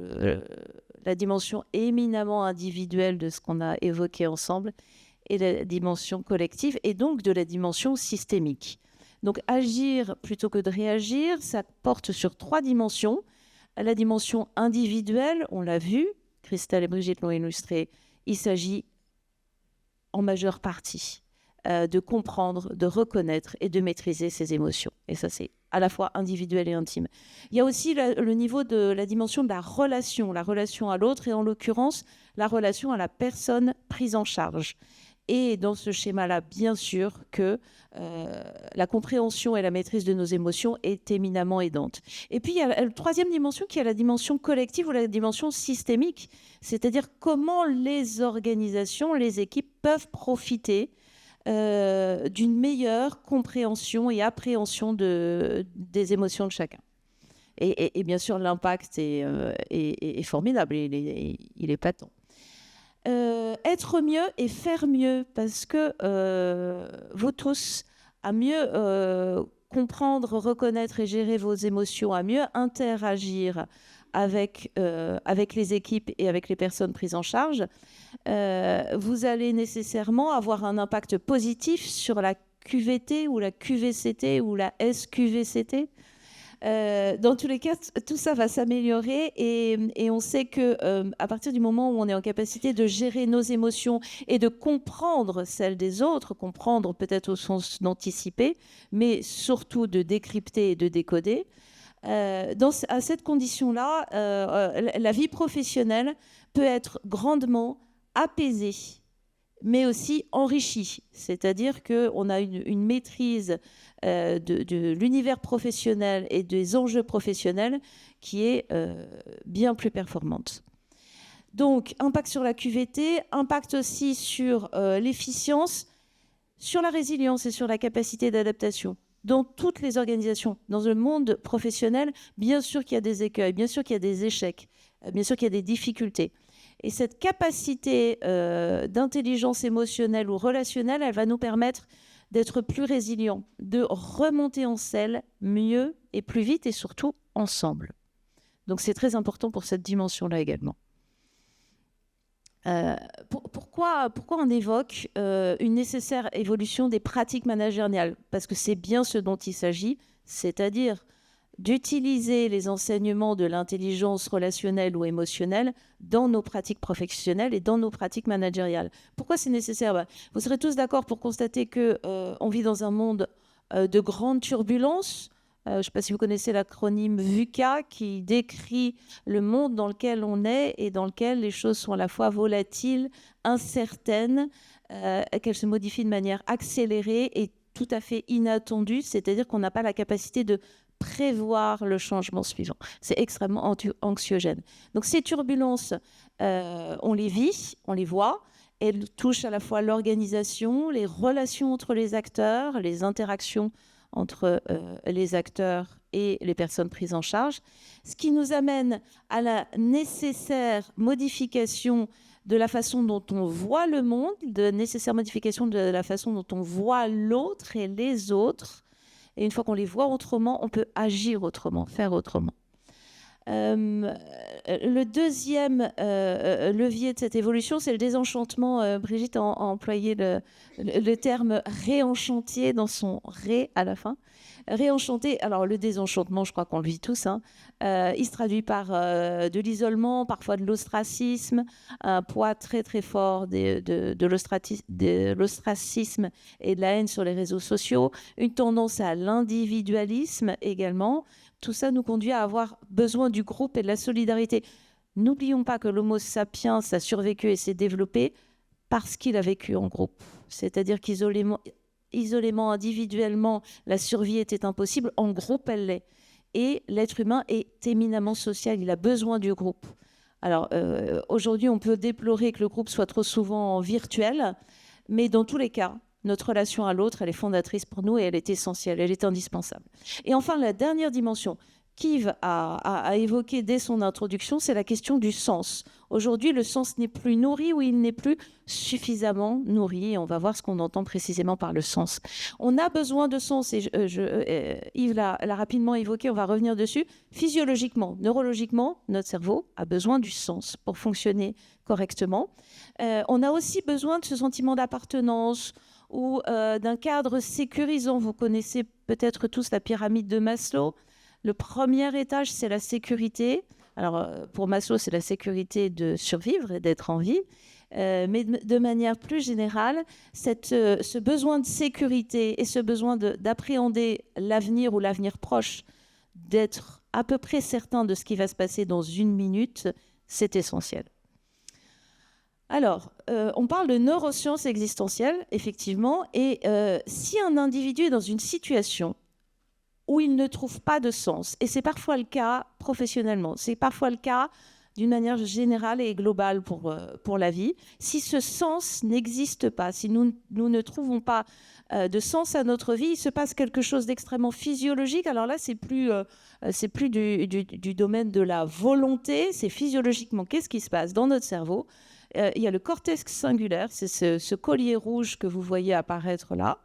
la dimension éminemment individuelle de ce qu'on a évoqué ensemble et la dimension collective, et donc de la dimension systémique. Donc agir plutôt que de réagir, ça porte sur 3 dimensions. La dimension individuelle, on l'a vu, Christelle et Brigitte l'ont illustré, il s'agit en majeure partie de comprendre, de reconnaître et de maîtriser ses émotions. Et ça, c'est à la fois individuel et intime. Il y a aussi le niveau de la dimension de la relation à l'autre et en l'occurrence, la relation à la personne prise en charge. Et dans ce schéma-là, bien sûr que la compréhension et la maîtrise de nos émotions est éminemment aidante. Et puis, il y a la 3e dimension qui est la dimension collective ou la dimension systémique, c'est-à-dire comment les organisations, les équipes peuvent profiter d'une meilleure compréhension et appréhension des émotions de chacun. Et bien sûr, l'impact est formidable, il est patent. Être mieux et faire mieux, parce que vous tous, à mieux comprendre, reconnaître et gérer vos émotions, à mieux interagir avec les équipes et avec les personnes prises en charge, vous allez nécessairement avoir un impact positif sur la QVT ou la QVCT ou la SQVCT. Dans tous les cas, tout ça va s'améliorer et on sait que à partir du moment où on est en capacité de gérer nos émotions et de comprendre celles des autres, comprendre peut-être au sens d'anticiper, mais surtout de décrypter et de décoder, à cette condition-là, la vie professionnelle peut être grandement apaisée, mais aussi enrichie. C'est-à-dire qu'on a une maîtrise de l'univers professionnel et des enjeux professionnels qui est bien plus performante. Donc, impact sur la QVT, impact aussi sur l'efficience, sur la résilience et sur la capacité d'adaptation. Dans toutes les organisations, dans le monde professionnel, bien sûr qu'il y a des écueils, bien sûr qu'il y a des échecs, bien sûr qu'il y a des difficultés. Et cette capacité d'intelligence émotionnelle ou relationnelle, elle va nous permettre d'être plus résilients, de remonter en selle mieux et plus vite et surtout ensemble. Donc c'est très important pour cette dimension-là également. Pourquoi on évoque une nécessaire évolution des pratiques managériales ? Parce que c'est bien ce dont il s'agit, c'est-à-dire d'utiliser les enseignements de l'intelligence relationnelle ou émotionnelle dans nos pratiques professionnelles et dans nos pratiques managériales. Pourquoi c'est nécessaire ? Vous serez tous d'accord pour constater qu'on vit dans un monde de grandes turbulences. Je ne sais pas si vous connaissez l'acronyme VUCA qui décrit le monde dans lequel on est et dans lequel les choses sont à la fois volatiles, incertaines, qu'elles se modifient de manière accélérée et tout à fait inattendue, c'est-à-dire qu'on n'a pas la capacité de prévoir le changement suivant. C'est extrêmement anxiogène. Donc ces turbulences, on les vit, on les voit. Elles touchent à la fois l'organisation, les relations entre les acteurs, les interactions entre les acteurs et les personnes prises en charge, ce qui nous amène à la nécessaire modification de la façon dont on voit le monde, de nécessaire modification de la façon dont on voit l'autre et les autres. Et une fois qu'on les voit autrement, on peut agir autrement, faire autrement. le deuxième levier de cette évolution, c'est le désenchantement. Brigitte a employé le terme réenchantier dans son ré à la fin. Réenchanté, alors le désenchantement, je crois qu'on le vit tous, hein. Il se traduit par de l'isolement, parfois de l'ostracisme, un poids très très fort de l'ostracisme et de la haine sur les réseaux sociaux, une tendance à l'individualisme également. Tout ça nous conduit à avoir besoin du groupe et de la solidarité. N'oublions pas que l'Homo sapiens a survécu et s'est développé parce qu'il a vécu en groupe. C'est-à-dire qu'isolément, individuellement, la survie était impossible. En groupe, elle l'est. Et l'être humain est éminemment social. Il a besoin du groupe. Alors, aujourd'hui, on peut déplorer que le groupe soit trop souvent virtuel, mais dans tous les cas, notre relation à l'autre, elle est fondatrice pour nous et elle est essentielle, elle est indispensable. Et enfin, la dernière dimension qu'Yves a évoquée dès son introduction, c'est la question du sens. Aujourd'hui, le sens n'est plus nourri ou il n'est plus suffisamment nourri. Et on va voir ce qu'on entend précisément par le sens. On a besoin de sens, et Yves l'a rapidement évoqué, on va revenir dessus. Physiologiquement, neurologiquement, notre cerveau a besoin du sens pour fonctionner correctement. On a aussi besoin de ce sentiment d'appartenance ou d'un cadre sécurisant. Vous connaissez peut-être tous la pyramide de Maslow. Le premier étage, c'est la sécurité. Alors, pour Maslow, c'est la sécurité de survivre et d'être en vie. Mais de manière plus générale, ce besoin de sécurité et ce besoin d'appréhender l'avenir ou l'avenir proche, d'être à peu près certain de ce qui va se passer dans une minute, c'est essentiel. Alors, on parle de neurosciences existentielles, effectivement, et si un individu est dans une situation où il ne trouve pas de sens, et c'est parfois le cas professionnellement, c'est parfois le cas d'une manière générale et globale pour la vie, si ce sens n'existe pas, si nous ne trouvons pas de sens à notre vie, il se passe quelque chose d'extrêmement physiologique. Alors là, c'est plus du domaine de la volonté, c'est physiologiquement qu'est-ce qui se passe dans notre cerveau. Il y a le cortex singulaire, c'est ce collier rouge que vous voyez apparaître là,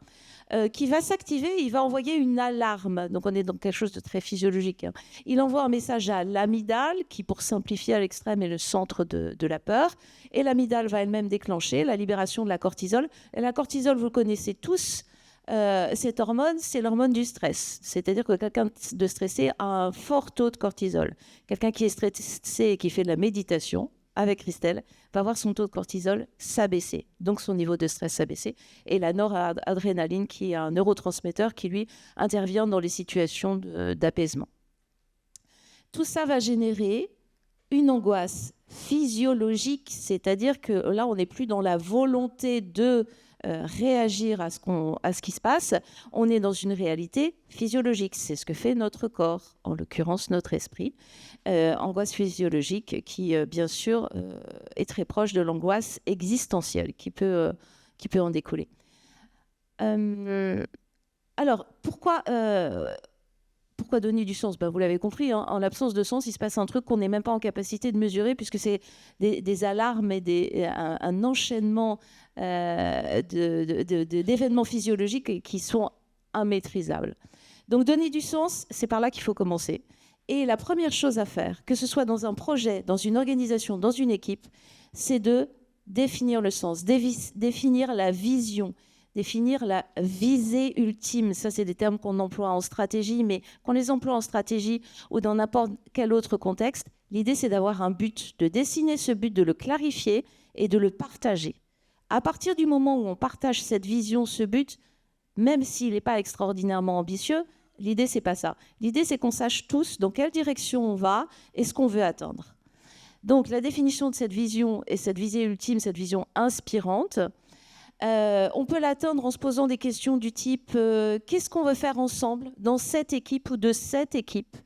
qui va s'activer, il va envoyer une alarme. Donc on est dans quelque chose de très physiologique, hein. Il envoie un message à l'amygdale, qui pour simplifier à l'extrême est le centre de la peur, et l'amygdale va elle-même déclencher la libération de la cortisol. Et la cortisol, vous le connaissez tous, cette hormone, c'est l'hormone du stress. C'est-à-dire que quelqu'un de stressé a un fort taux de cortisol. Quelqu'un qui est stressé et qui fait de la méditation, avec Christelle, va voir son taux de cortisol s'abaisser, donc son niveau de stress s'abaisser, et la noradrénaline, qui est un neurotransmetteur qui, lui, intervient dans les situations d'apaisement. Tout ça va générer une angoisse physiologique, c'est-à-dire que là, on n'est plus dans la volonté de réagir à ce qui se passe, on est dans une réalité physiologique. C'est ce que fait notre corps, en l'occurrence notre esprit. Angoisse physiologique qui, bien sûr, est très proche de l'angoisse existentielle qui peut en découler. Alors, pourquoi donner du sens ? Vous l'avez compris, hein, en l'absence de sens, il se passe un truc qu'on n'est même pas en capacité de mesurer, puisque c'est des alarmes et un enchaînement d'événements physiologiques qui sont immaîtrisables. Donc donner du sens, c'est par là qu'il faut commencer. Et la première chose à faire, que ce soit dans un projet, dans une organisation, dans une équipe, c'est de définir le sens, définir la vision, définir la visée ultime. Ça, c'est des termes qu'on emploie en stratégie, mais qu'on les emploie en stratégie ou dans n'importe quel autre contexte, l'idée, c'est d'avoir un but, de dessiner ce but, de le clarifier et de le partager. À partir du moment où on partage cette vision, ce but, même s'il n'est pas extraordinairement ambitieux, l'idée, c'est pas ça. L'idée, c'est qu'on sache tous dans quelle direction on va et ce qu'on veut atteindre. Donc, la définition de cette vision et cette visée ultime, cette vision inspirante, on peut l'atteindre en se posant des questions du type qu'est-ce qu'on veut faire ensemble dans cette équipe ou de cette équipe ?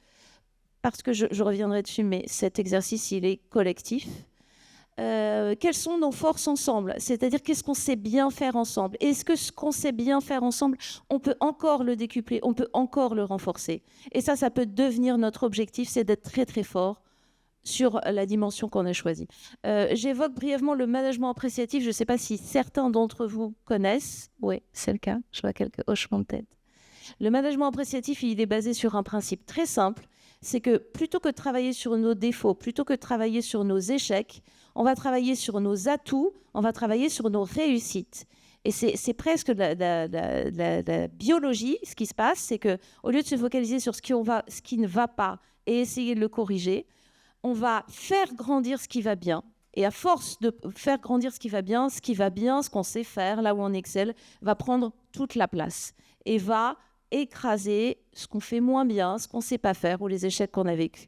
Parce que je reviendrai dessus, mais cet exercice, il est collectif. Quelles sont nos forces ensemble ? C'est-à-dire, qu'est-ce qu'on sait bien faire ensemble ? Est-ce que ce qu'on sait bien faire ensemble, on peut encore le décupler, on peut encore le renforcer ? Et ça peut devenir notre objectif, c'est d'être très très fort sur la dimension qu'on a choisie. J'évoque brièvement le management appréciatif. Je ne sais pas si certains d'entre vous connaissent. Oui, c'est le cas. Je vois quelques hochements de tête. Le management appréciatif, il est basé sur un principe très simple. c'est que plutôt que de travailler sur nos défauts, plutôt que de travailler sur nos échecs, on va travailler sur nos atouts, on va travailler sur nos réussites. Et c'est presque la biologie. Ce qui se passe, c'est qu'au lieu de se focaliser sur ce qui ne va pas et essayer de le corriger, on va faire grandir ce qui va bien. Et à force de faire grandir ce qui va bien, ce qu'on sait faire, là où on excelle, va prendre toute la place et va écraser ce qu'on fait moins bien, ce qu'on ne sait pas faire ou les échecs qu'on a vécus.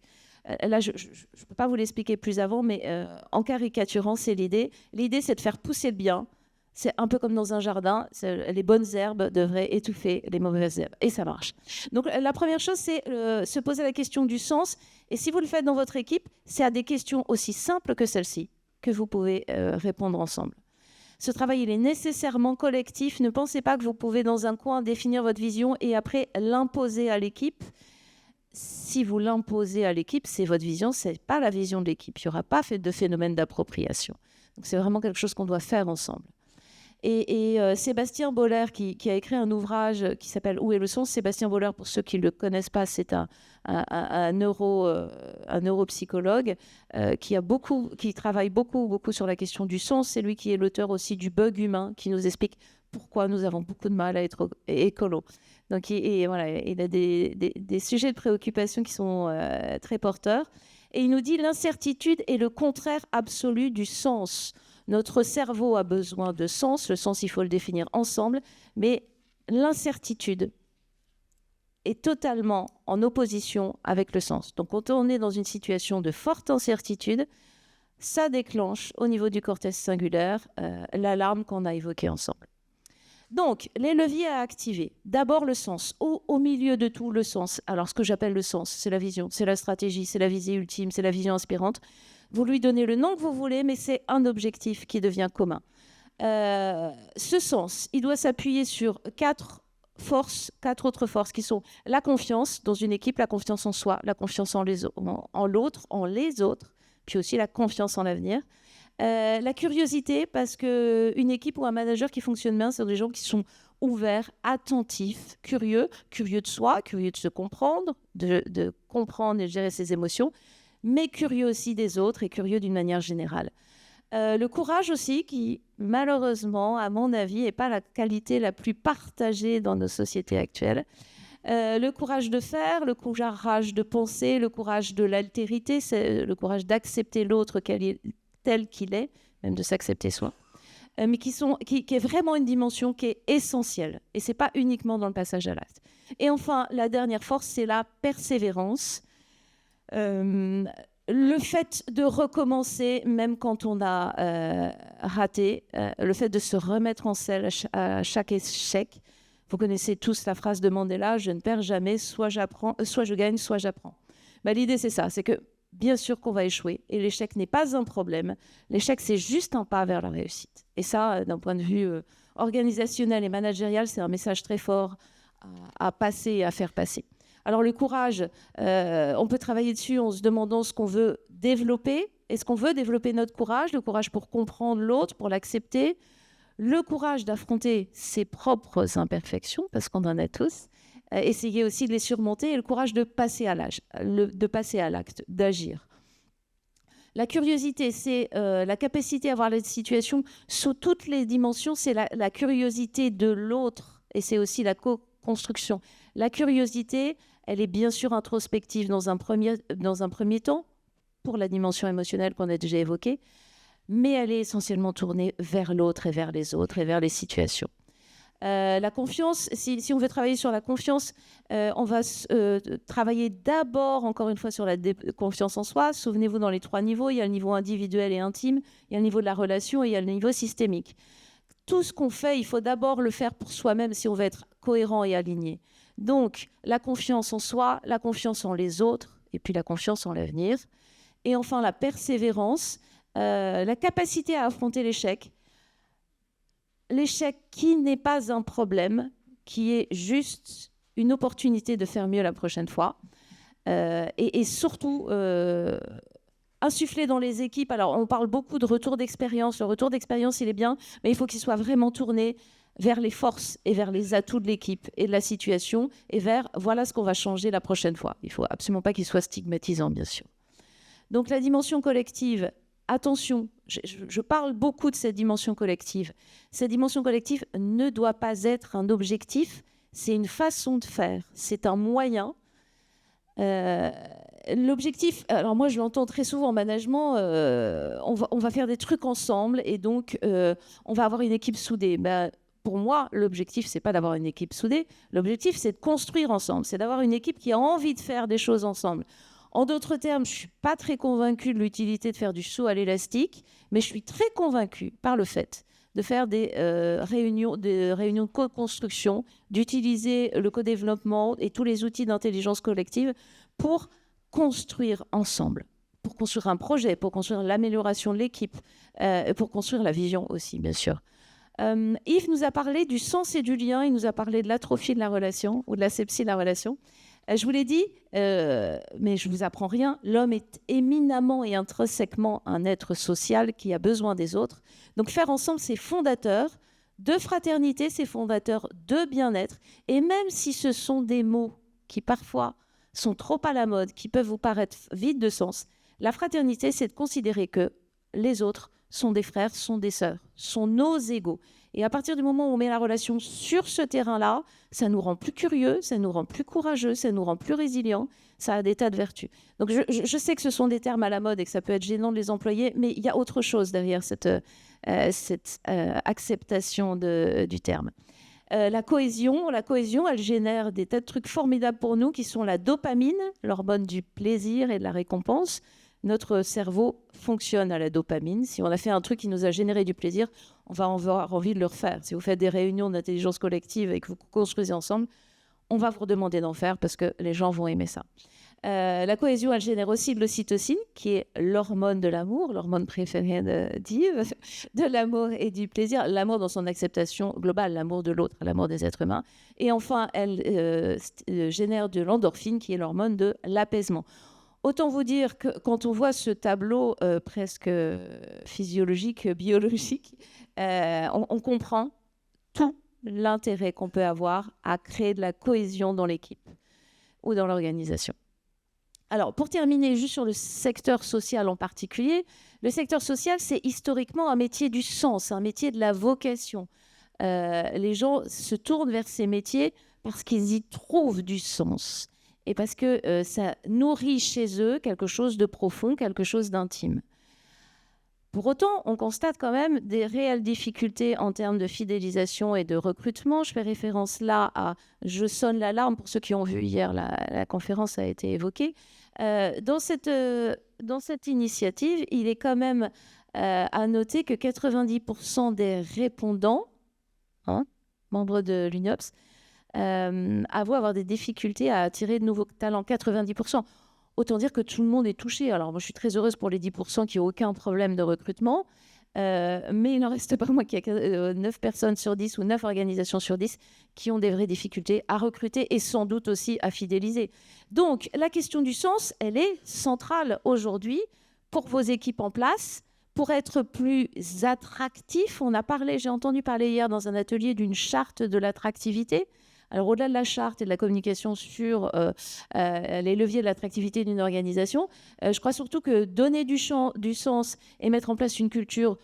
Là, je ne peux pas vous l'expliquer plus avant, mais en caricaturant, c'est l'idée. L'idée, c'est de faire pousser le bien. C'est un peu comme dans un jardin, les bonnes herbes devraient étouffer les mauvaises herbes, et ça marche. Donc la première chose, c'est se poser la question du sens, et si vous le faites dans votre équipe, c'est à des questions aussi simples que celle-ci que vous pouvez répondre ensemble. Ce travail, il est nécessairement collectif. Ne pensez pas que vous pouvez dans un coin définir votre vision et après l'imposer à l'équipe. Si vous l'imposez à l'équipe, c'est votre vision, ce n'est pas la vision de l'équipe. Il n'y aura pas de phénomène d'appropriation. Donc c'est vraiment quelque chose qu'on doit faire ensemble. Et Sébastien Boller, qui a écrit un ouvrage qui s'appelle « Où est le sens ?» Sébastien Boller, pour ceux qui ne le connaissent pas, c'est un neuropsychologue qui travaille beaucoup sur la question du sens. C'est lui qui est l'auteur aussi du bug humain, qui nous explique pourquoi nous avons beaucoup de mal à être écolo. Donc, voilà, il a des sujets de préoccupation qui sont très porteurs. Et il nous dit « L'incertitude est le contraire absolu du sens ». Notre cerveau a besoin de sens. Le sens, il faut le définir ensemble. Mais l'incertitude est totalement en opposition avec le sens. Donc, quand on est dans une situation de forte incertitude, ça déclenche au niveau du cortex singulaire l'alarme qu'on a évoquée ensemble. Donc, les leviers à activer. D'abord, le sens. Au milieu de tout, le sens. Alors, ce que j'appelle le sens, c'est la vision, c'est la stratégie, c'est la visée ultime, c'est la vision inspirante. Vous lui donnez le nom que vous voulez, mais c'est un objectif qui devient commun. Ce sens, il doit s'appuyer sur quatre autres forces qui sont la confiance dans une équipe, la confiance en soi, la confiance en l'autre, en les autres, puis aussi la confiance en l'avenir. La curiosité, parce qu'une équipe ou un manager qui fonctionne bien, c'est des gens qui sont ouverts, attentifs, curieux de soi, curieux de se comprendre, de comprendre et de gérer ses émotions, mais curieux aussi des autres et curieux d'une manière générale. Le courage aussi, qui malheureusement, à mon avis, n'est pas la qualité la plus partagée dans nos sociétés actuelles. Le courage de faire, le courage de penser, le courage de l'altérité, c'est le courage d'accepter l'autre tel qu'il est, même de s'accepter soi, mais qui est vraiment une dimension qui est essentielle. Et ce n'est pas uniquement dans le passage à l'acte. Et enfin, la dernière force, c'est la persévérance. Le fait de recommencer, même quand on a raté, le fait de se remettre en selle à chaque échec. Vous connaissez tous la phrase de Mandela, « Je ne perds jamais, soit je gagne, soit j'apprends ». L'idée, c'est ça, c'est que bien sûr qu'on va échouer, et l'échec n'est pas un problème. L'échec, c'est juste un pas vers la réussite. Et ça, d'un point de vue organisationnel et managérial, c'est un message très fort à passer et à faire passer. Alors le courage, on peut travailler dessus en se demandant ce qu'on veut développer. Est-ce qu'on veut développer notre courage, le courage pour comprendre l'autre, pour l'accepter, le courage d'affronter ses propres imperfections, parce qu'on en a tous, essayer aussi de les surmonter, et le courage de passer à l'acte, d'agir. La curiosité, c'est la capacité à voir les situations sous toutes les dimensions, c'est la curiosité de l'autre, et c'est aussi la co-construction. La curiosité, elle est bien sûr introspective dans un premier temps, pour la dimension émotionnelle qu'on a déjà évoquée, mais elle est essentiellement tournée vers l'autre et vers les autres et vers les situations. La confiance, si on veut travailler sur la confiance, on va travailler d'abord, encore une fois, sur la confiance en soi. Souvenez-vous, dans les 3 niveaux, il y a le niveau individuel et intime, il y a le niveau de la relation et il y a le niveau systémique. Tout ce qu'on fait, il faut d'abord le faire pour soi-même si on veut être cohérent et aligné. Donc, la confiance en soi, la confiance en les autres et puis la confiance en l'avenir. Et enfin, la persévérance, la capacité à affronter l'échec. L'échec qui n'est pas un problème, qui est juste une opportunité de faire mieux la prochaine fois. Et surtout, insuffler dans les équipes. Alors, on parle beaucoup de retour d'expérience. Le retour d'expérience, il est bien, mais il faut qu'il soit vraiment tourné vers les forces et vers les atouts de l'équipe et de la situation et vers voilà ce qu'on va changer la prochaine fois. Il ne faut absolument pas qu'il soit stigmatisant, bien sûr. Donc la dimension collective, attention, je parle beaucoup de cette dimension collective. Cette dimension collective ne doit pas être un objectif, c'est une façon de faire, c'est un moyen. L'objectif, alors moi je l'entends très souvent en management, on va faire des trucs ensemble et donc on va avoir une équipe soudée. Pour moi, l'objectif, c'est pas d'avoir une équipe soudée, l'objectif, c'est de construire ensemble, c'est d'avoir une équipe qui a envie de faire des choses ensemble. En d'autres termes, je ne suis pas très convaincue de l'utilité de faire du saut à l'élastique, mais je suis très convaincue par le fait de faire des réunions de co-construction, d'utiliser le co-développement et tous les outils d'intelligence collective pour construire ensemble, pour construire un projet, pour construire l'amélioration de l'équipe, pour construire la vision aussi, bien sûr. Yves nous a parlé du sens et du lien, il nous a parlé de l'atrophie de la relation ou de l'asepsie de la relation. Je vous l'ai dit, mais je ne vous apprends rien, l'homme est éminemment et intrinsèquement un être social qui a besoin des autres. Donc faire ensemble, c'est fondateur de fraternité, c'est fondateur de bien-être. Et même si ce sont des mots qui parfois sont trop à la mode, qui peuvent vous paraître vides de sens, la fraternité, c'est de considérer que les autres sont des frères, sont des sœurs, sont nos égaux. Et à partir du moment où on met la relation sur ce terrain-là, ça nous rend plus curieux, ça nous rend plus courageux, ça nous rend plus résilients, ça a des tas de vertus. Donc je sais que ce sont des termes à la mode et que ça peut être gênant de les employer, mais il y a autre chose derrière cette acceptation du terme. La cohésion, elle génère des tas de trucs formidables pour nous qui sont la dopamine, l'hormone du plaisir et de la récompense. Notre cerveau fonctionne à la dopamine. Si on a fait un truc qui nous a généré du plaisir, on va avoir envie de le refaire. Si vous faites des réunions d'intelligence collective et que vous construisez ensemble, on va vous redemander d'en faire parce que les gens vont aimer ça. La cohésion, elle génère aussi de l'ocytocine, qui est l'hormone de l'amour, l'hormone préférée d'Yves, de l'amour et du plaisir. L'amour dans son acceptation globale, l'amour de l'autre, l'amour des êtres humains. Et enfin, elle génère de l'endorphine, qui est l'hormone de l'apaisement. Autant vous dire que quand on voit ce tableau presque physiologique, biologique, on comprend tout l'intérêt qu'on peut avoir à créer de la cohésion dans l'équipe ou dans l'organisation. Alors, pour terminer juste sur le secteur social en particulier, le secteur social, c'est historiquement un métier du sens, un métier de la vocation. Les gens se tournent vers ces métiers parce qu'ils y trouvent du sens. Et parce que ça nourrit chez eux quelque chose de profond, quelque chose d'intime. Pour autant, on constate quand même des réelles difficultés en termes de fidélisation et de recrutement. Je fais référence là à « je sonne l'alarme » pour ceux qui ont vu hier, la conférence a été évoquée. Dans cette initiative, il est quand même à noter que 90% des répondants, membres de l'UNIOPS, avouent avoir des difficultés à attirer de nouveaux talents, 90%. Autant dire que tout le monde est touché. Alors moi, je suis très heureuse pour les 10% qui n'ont aucun problème de recrutement, mais il n'en reste pas moins qu'il y a 9 personnes sur 10 ou 9 organisations sur 10 qui ont des vraies difficultés à recruter et sans doute aussi à fidéliser. Donc, la question du sens, elle est centrale aujourd'hui pour vos équipes en place, pour être plus attractif. J'ai entendu parler hier dans un atelier d'une charte de l'attractivité. Alors, au-delà de la charte et de la communication sur les leviers de l'attractivité d'une organisation, je crois surtout que donner du sens et mettre en place une culture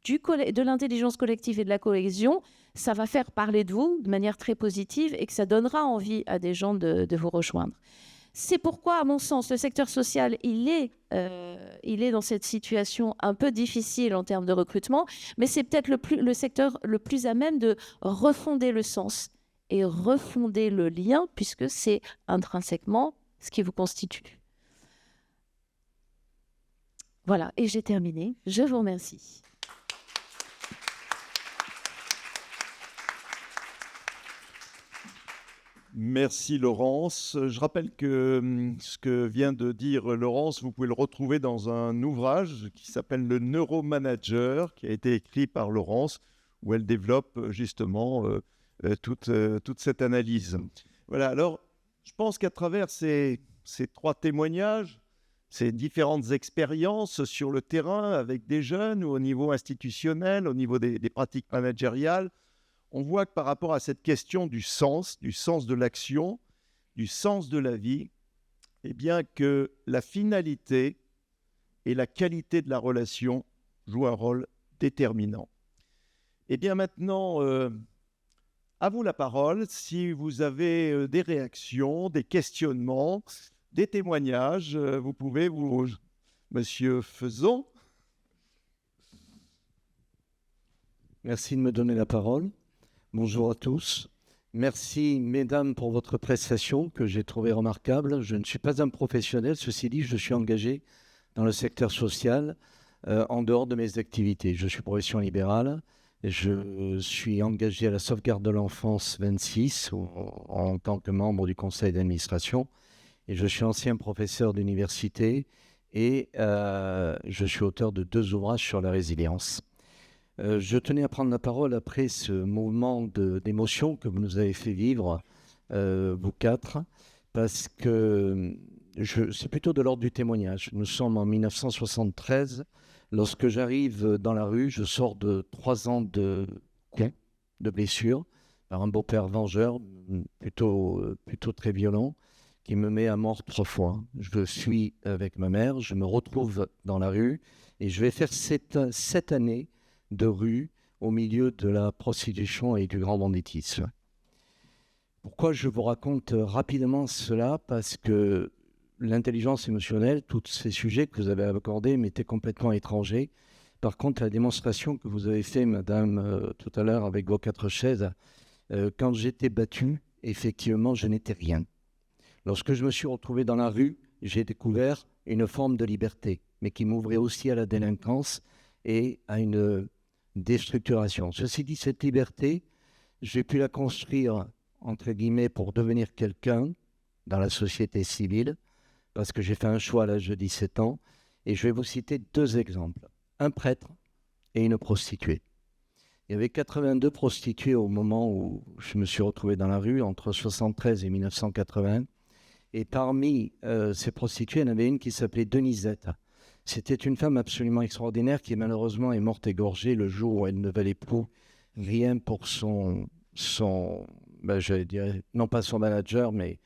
de l'intelligence collective et de la cohésion, ça va faire parler de vous de manière très positive et que ça donnera envie à des gens de vous rejoindre. C'est pourquoi, à mon sens, le secteur social, il est dans cette situation un peu difficile en termes de recrutement, mais c'est peut-être le secteur le plus à même de refonder le sens et refonder le lien, puisque c'est intrinsèquement ce qui vous constitue. Voilà, et j'ai terminé. Je vous remercie. Merci Laurence. Je rappelle que ce que vient de dire Laurence, vous pouvez le retrouver dans un ouvrage qui s'appelle Le Neuromanager, qui a été écrit par Laurence, où elle développe justement toute cette analyse. Voilà, alors je pense qu'à travers ces 3 témoignages, ces différentes expériences sur le terrain avec des jeunes ou au niveau institutionnel, au niveau des pratiques managériales, on voit que par rapport à cette question du sens de l'action, du sens de la vie, eh bien que la finalité et la qualité de la relation jouent un rôle déterminant. Eh bien maintenant, à vous la parole. Si vous avez des réactions, des questionnements, des témoignages, vous pouvez vous... Monsieur Fezon. Merci de me donner la parole. Bonjour à tous. Merci, mesdames, pour votre prestation que j'ai trouvée remarquable. Je ne suis pas un professionnel, ceci dit, je suis engagé dans le secteur social en dehors de mes activités. Je suis profession libérale, je suis engagé à la sauvegarde de l'enfance 26 en tant que membre du conseil d'administration et je suis ancien professeur d'université et je suis auteur de 2 ouvrages sur la résilience. Je tenais à prendre la parole après ce mouvement d'émotion que vous nous avez fait vivre, vous 4, parce que c'est plutôt de l'ordre du témoignage. Nous sommes en 1973. Lorsque j'arrive dans la rue, je sors de 3 ans de blessures par un beau-père vengeur, plutôt très violent, qui me met à mort 3 fois. Je suis avec ma mère, je me retrouve dans la rue et je vais faire 7 années de rue au milieu de la prostitution et du grand banditisme. Pourquoi je vous raconte rapidement cela? Parce que l'intelligence émotionnelle, tous ces sujets que vous avez abordés m'étaient complètement étrangers. Par contre, la démonstration que vous avez fait, madame, tout à l'heure avec vos 4 chaises, quand j'étais battu, effectivement, je n'étais rien. Lorsque je me suis retrouvé dans la rue, j'ai découvert une forme de liberté, mais qui m'ouvrait aussi à la délinquance et à une déstructuration. Ceci dit, cette liberté, j'ai pu la construire, entre guillemets, pour devenir quelqu'un dans la société civile, parce que j'ai fait un choix à l'âge de 17 ans, et je vais vous citer 2 exemples. Un prêtre et une prostituée. Il y avait 82 prostituées au moment où je me suis retrouvé dans la rue, entre 1973 et 1980, et parmi ces prostituées, il y en avait une qui s'appelait Denisette. C'était une femme absolument extraordinaire qui malheureusement est morte égorgée le jour où elle ne valait plus rien pour son je dirais, non pas son manager, mais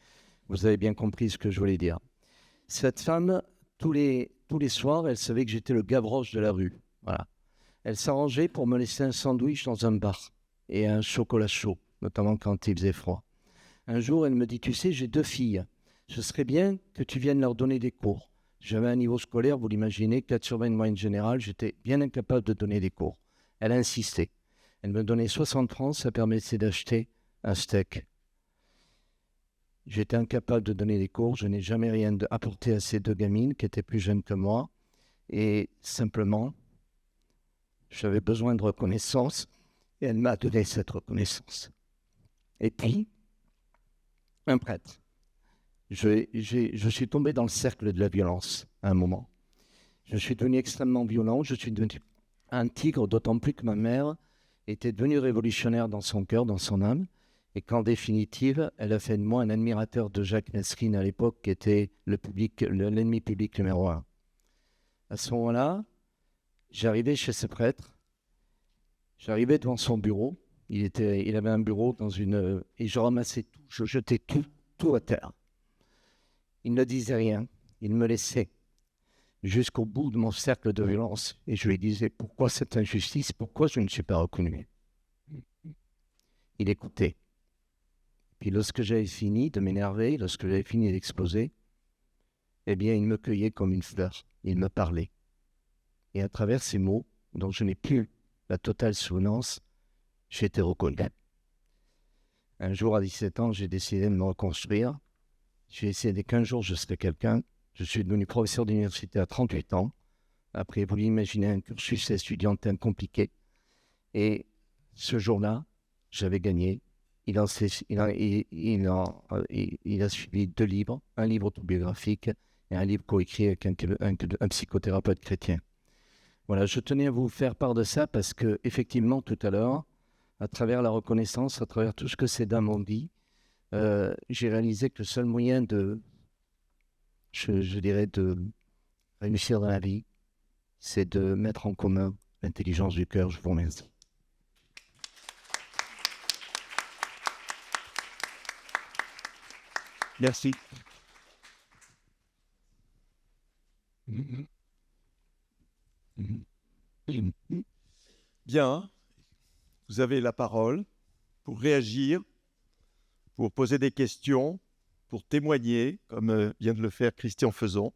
vous avez bien compris ce que je voulais dire. Cette femme, tous les soirs, elle savait que j'étais le Gavroche de la rue. Voilà. Elle s'arrangeait pour me laisser un sandwich dans un bar et un chocolat chaud, notamment quand il faisait froid. Un jour, elle me dit, tu sais, j'ai 2 filles. Ce serait bien que tu viennes leur donner des cours. J'avais un niveau scolaire, vous l'imaginez, 4 sur 20 de moyenne générale, j'étais bien incapable de donner des cours. Elle a insisté. Elle me donnait 60 francs, ça permettait d'acheter un steak. J'étais incapable de donner des cours, je n'ai jamais rien apporté à ces 2 gamines qui étaient plus jeunes que moi. Et simplement, j'avais besoin de reconnaissance et elle m'a donné cette reconnaissance. Et puis, un prêtre. Je suis tombé dans le cercle de la violence à un moment. Je suis devenu extrêmement violent, je suis devenu un tigre, d'autant plus que ma mère était devenue révolutionnaire dans son cœur, dans son âme, et qu'en définitive, elle a fait de moi un admirateur de Jacques Nesrine à l'époque, qui était l'ennemi public numéro 1. À ce moment-là, j'arrivais chez ce prêtre, j'arrivais devant son bureau, il avait un bureau et je ramassais tout, je jetais tout à terre. Il ne disait rien, il me laissait jusqu'au bout de mon cercle de violence et je lui disais pourquoi cette injustice, pourquoi je ne suis pas reconnu. Il écoutait. Puis lorsque j'avais fini de m'énerver, lorsque j'avais fini d'exploser, eh bien il me cueillait comme une fleur, il me parlait. Et à travers ces mots, dont je n'ai plus la totale souvenance, j'ai été reconnu. Un jour à 17 ans, j'ai décidé de me reconstruire. J'ai essayé qu'un jour je serais quelqu'un. Je suis devenu professeur d'université à 38 ans. Après, vous l'imaginez, un cursus étudiantin compliqué. Et ce jour-là, j'avais gagné. Il a suivi 2 livres, un livre autobiographique et un livre coécrit avec un psychothérapeute chrétien. Voilà, je tenais à vous faire part de ça parce que, effectivement, tout à l'heure, à travers la reconnaissance, à travers tout ce que ces dames ont dit, j'ai réalisé que le seul moyen de réussir dans la vie, c'est de mettre en commun l'intelligence du cœur. Je vous remercie. Merci. Bien, vous avez la parole pour réagir, pour poser des questions, pour témoigner, comme vient de le faire Christian Fezon.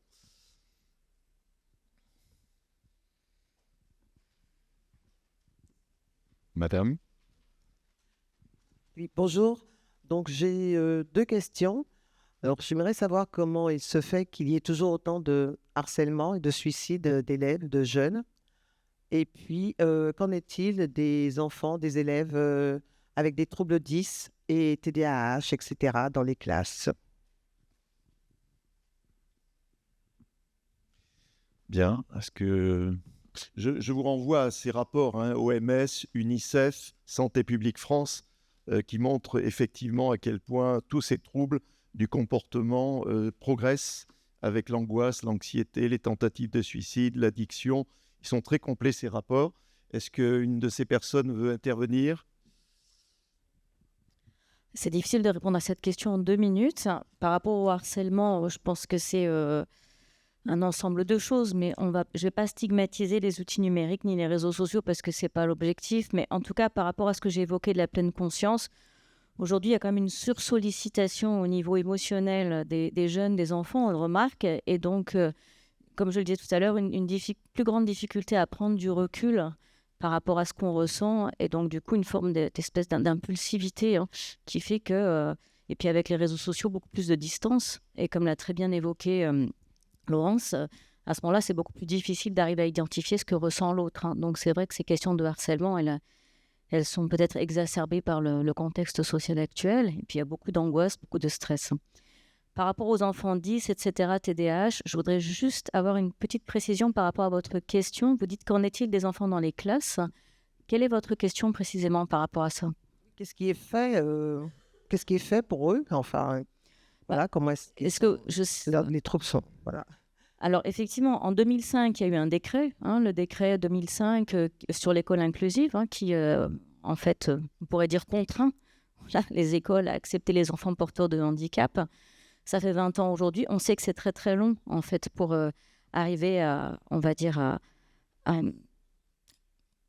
Madame. Oui, bonjour. Donc j'ai deux questions. Alors j'aimerais savoir comment il se fait qu'il y ait toujours autant de harcèlement et de suicides d'élèves, de jeunes. Et puis, qu'en est-il des enfants, des élèves avec des troubles 10 et TDAH, etc. dans les classes? Bien, parce que je vous renvoie à ces rapports, OMS, UNICEF, Santé publique France, qui montrent effectivement à quel point tous ces troubles du comportement progressent avec l'angoisse, l'anxiété, les tentatives de suicide, l'addiction. Ils sont très complets, ces rapports. Est-ce qu'une de ces personnes veut intervenir ? C'est difficile de répondre à cette question en 2 minutes. Par rapport au harcèlement, je pense que c'est un ensemble de choses, mais je ne vais pas stigmatiser les outils numériques ni les réseaux sociaux parce que ce n'est pas l'objectif. Mais en tout cas, par rapport à ce que j'ai évoqué de la pleine conscience, aujourd'hui, il y a quand même une sursollicitation au niveau émotionnel des jeunes, des enfants, on le remarque. Et donc, comme je le disais tout à l'heure, une plus grande difficulté à prendre du recul par rapport à ce qu'on ressent. Et donc, du coup, une forme d'espèce d'impulsivité qui fait que... et puis avec les réseaux sociaux, beaucoup plus de distance. Et comme l'a très bien évoqué Laurence, à ce moment-là, c'est beaucoup plus difficile d'arriver à identifier ce que ressent l'autre. Donc, c'est vrai que ces questions de harcèlement, elles sont peut-être exacerbées par le contexte social actuel. Et puis, il y a beaucoup d'angoisse, beaucoup de stress. Par rapport aux enfants 10, etc., TDAH, je voudrais juste avoir une petite précision par rapport à votre question. Vous dites qu'en est-il des enfants dans les classes ? Quelle est votre question précisément par rapport à ça ? Qu'est-ce qui est fait pour eux? Enfin, voilà, comment est-ce que les troubles sont? Voilà. Alors, effectivement, en 2005, il y a eu un décret, le décret 2005 sur l'école inclusive, qui, en fait, on pourrait dire contraint les écoles à accepter les enfants porteurs de handicap. Ça fait 20 ans aujourd'hui. On sait que c'est très, très long, en fait, pour arriver à, on va dire, à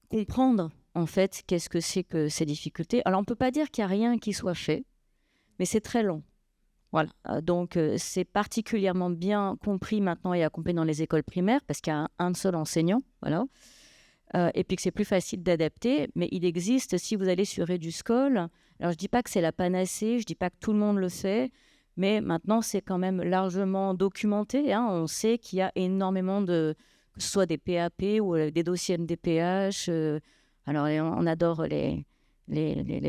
comprendre, en fait, qu'est-ce que c'est que ces difficultés. Alors, on ne peut pas dire qu'il n'y a rien qui soit fait, mais c'est très long. Voilà, donc c'est particulièrement bien compris maintenant et accompagné dans les écoles primaires parce qu'il y a un seul enseignant, voilà. Et puis que c'est plus facile d'adapter, mais il existe, si vous allez sur EduSchool, alors je ne dis pas que c'est la panacée, je ne dis pas que tout le monde le fait, mais maintenant c'est quand même largement documenté, on sait qu'il y a énormément que ce soit des PAP ou des dossiers MDPH, alors on adore les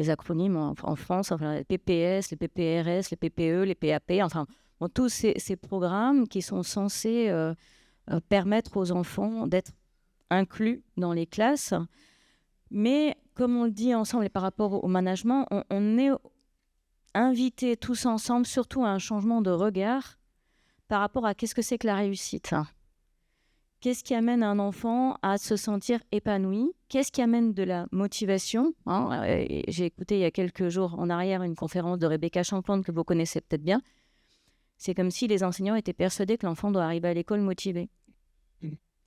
acronymes en France, enfin, les PPS, les PPRS, les PPE, les PAP, enfin, tous ces programmes qui sont censés permettre aux enfants d'être inclus dans les classes. Mais comme on le dit ensemble et par rapport au management, on est invités tous ensemble, surtout à un changement de regard par rapport à qu'est-ce que c'est que la réussite. Qu'est-ce qui amène un enfant à se sentir épanoui? Qu'est-ce qui amène de la motivation? J'ai écouté il y a quelques jours en arrière une conférence de Rebecca Champlante que vous connaissez peut-être bien. C'est comme si les enseignants étaient persuadés que l'enfant doit arriver à l'école motivé.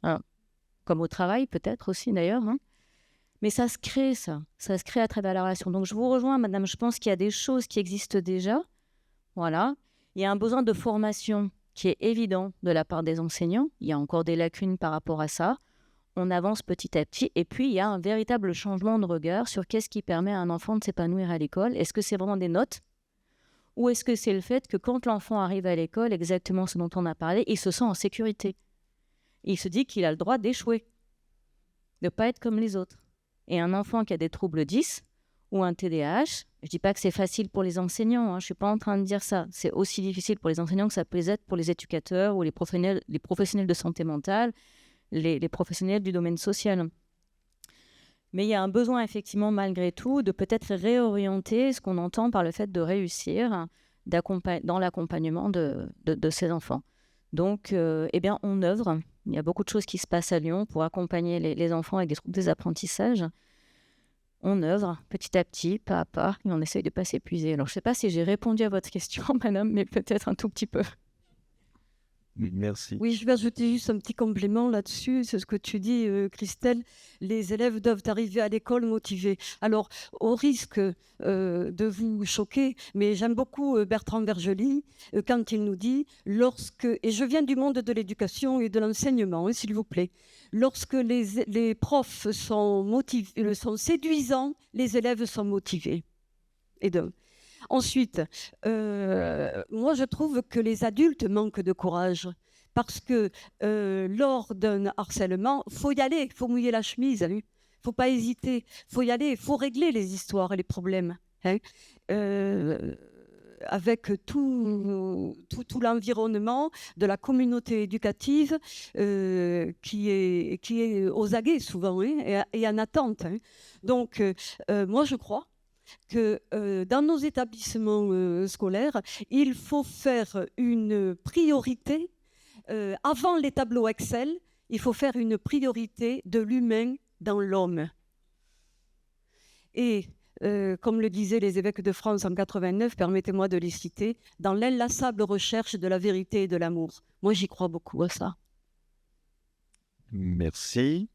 Alors, comme au travail peut-être aussi d'ailleurs. Mais ça se crée, ça se crée à travers la relation. Donc je vous rejoins, madame, je pense qu'il y a des choses qui existent déjà. Voilà. Il y a un besoin de formation qui est évident de la part des enseignants. Il y a encore des lacunes par rapport à ça. On avance petit à petit. Et puis, il y a un véritable changement de regard sur qu'est-ce qui permet à un enfant de s'épanouir à l'école. Est-ce que c'est vraiment des notes? Ou est-ce que c'est le fait que quand l'enfant arrive à l'école, exactement ce dont on a parlé, il se sent en sécurité. Il se dit qu'il a le droit d'échouer, de ne pas être comme les autres. Et un enfant qui a des troubles 10 ou un TDAH, je ne dis pas que c'est facile pour les enseignants, je ne suis pas en train de dire ça. C'est aussi difficile pour les enseignants que ça peut être pour les éducateurs ou les professionnels de santé mentale, les professionnels du domaine social. Mais il y a un besoin, effectivement, malgré tout, de peut-être réorienter ce qu'on entend par le fait de réussir dans l'accompagnement de ces enfants. Donc, on œuvre. Il y a beaucoup de choses qui se passent à Lyon pour accompagner les enfants avec des troubles des apprentissages. on œuvre petit à petit, pas à pas, et on essaye de ne pas s'épuiser. Alors, je ne sais pas si j'ai répondu à votre question, madame, mais peut-être un tout petit peu. Merci. Oui, je vais ajouter juste un petit complément là-dessus. C'est ce que tu dis, Christelle. Les élèves doivent arriver à l'école motivés. Alors, au risque de vous choquer, mais j'aime beaucoup Bertrand Vergely quand il nous dit et je viens du monde de l'éducation et de l'enseignement, hein, s'il vous plaît, lorsque les profs sont séduisants, les élèves sont motivés. Et donc, ensuite, moi, je trouve que les adultes manquent de courage parce que lors d'un harcèlement, il faut y aller, il faut mouiller la chemise, il ne faut pas hésiter, il faut y aller, il faut régler les histoires et les problèmes. Hein. Avec tout l'environnement de la communauté éducative qui est aux aguets souvent hein, et en attente. Hein. Donc, moi, je crois que dans nos établissements scolaires, il faut faire une priorité, avant les tableaux Excel, il faut faire une priorité de l'humain dans l'homme. Et comme le disaient les évêques de France en 89, permettez-moi de les citer, dans l'inlassable recherche de la vérité et de l'amour. Moi, j'y crois beaucoup à ça. Merci.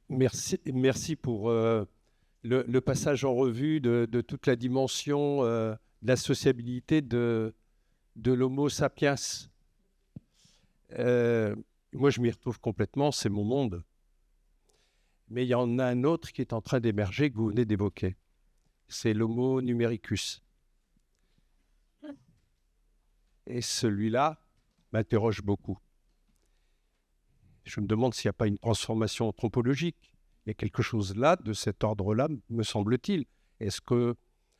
Merci pour le passage en revue de toute la dimension de la sociabilité de l'homo sapiens. Moi, je m'y retrouve complètement, c'est mon monde. Mais il y en a un autre qui est en train d'émerger, que vous venez d'évoquer. C'est l'homo numericus. Et celui-là m'interroge beaucoup. Je me demande s'il n'y a pas une transformation anthropologique. Il y a quelque chose là, de cet ordre-là, me semble-t-il. Est-ce que...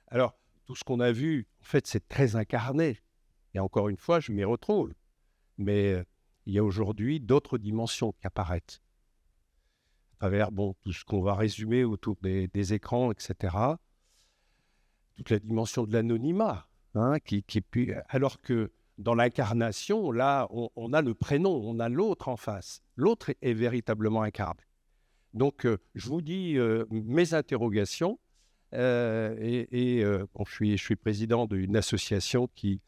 Alors, tout ce qu'on a vu, en fait, c'est très incarné. Et encore une fois, je m'y retrouve. Mais il y a aujourd'hui d'autres dimensions qui apparaissent. À travers tout ce qu'on va résumer autour des écrans, etc. Toute la dimension de l'anonymat. Hein, alors que dans l'incarnation, là, on a le prénom, on a l'autre en face. L'autre est véritablement incarné. Donc, je vous dis mes interrogations. Je suis président d'une association qui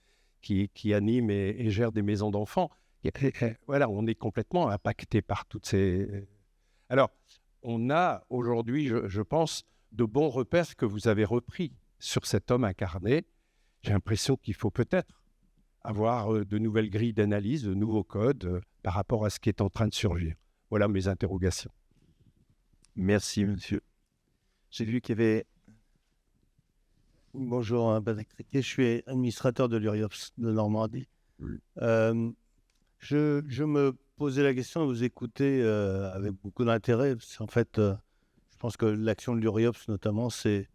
anime et gère des maisons d'enfants. Voilà, on est complètement impacté par toutes ces... Alors, on a aujourd'hui, je pense, de bons repères que vous avez repris sur cet homme incarné. J'ai l'impression qu'il faut peut-être avoir de nouvelles grilles d'analyse, de nouveaux codes par rapport à ce qui est en train de surgir. Voilà mes interrogations. Merci, monsieur. J'ai vu qu'il y avait... Bonjour, Patrick Riquet, je suis administrateur de l'URIOPS de Normandie. Je me posais la question de vous écouter avec beaucoup d'intérêt. En fait, je pense que l'action de l'URIOPS, notamment, c'est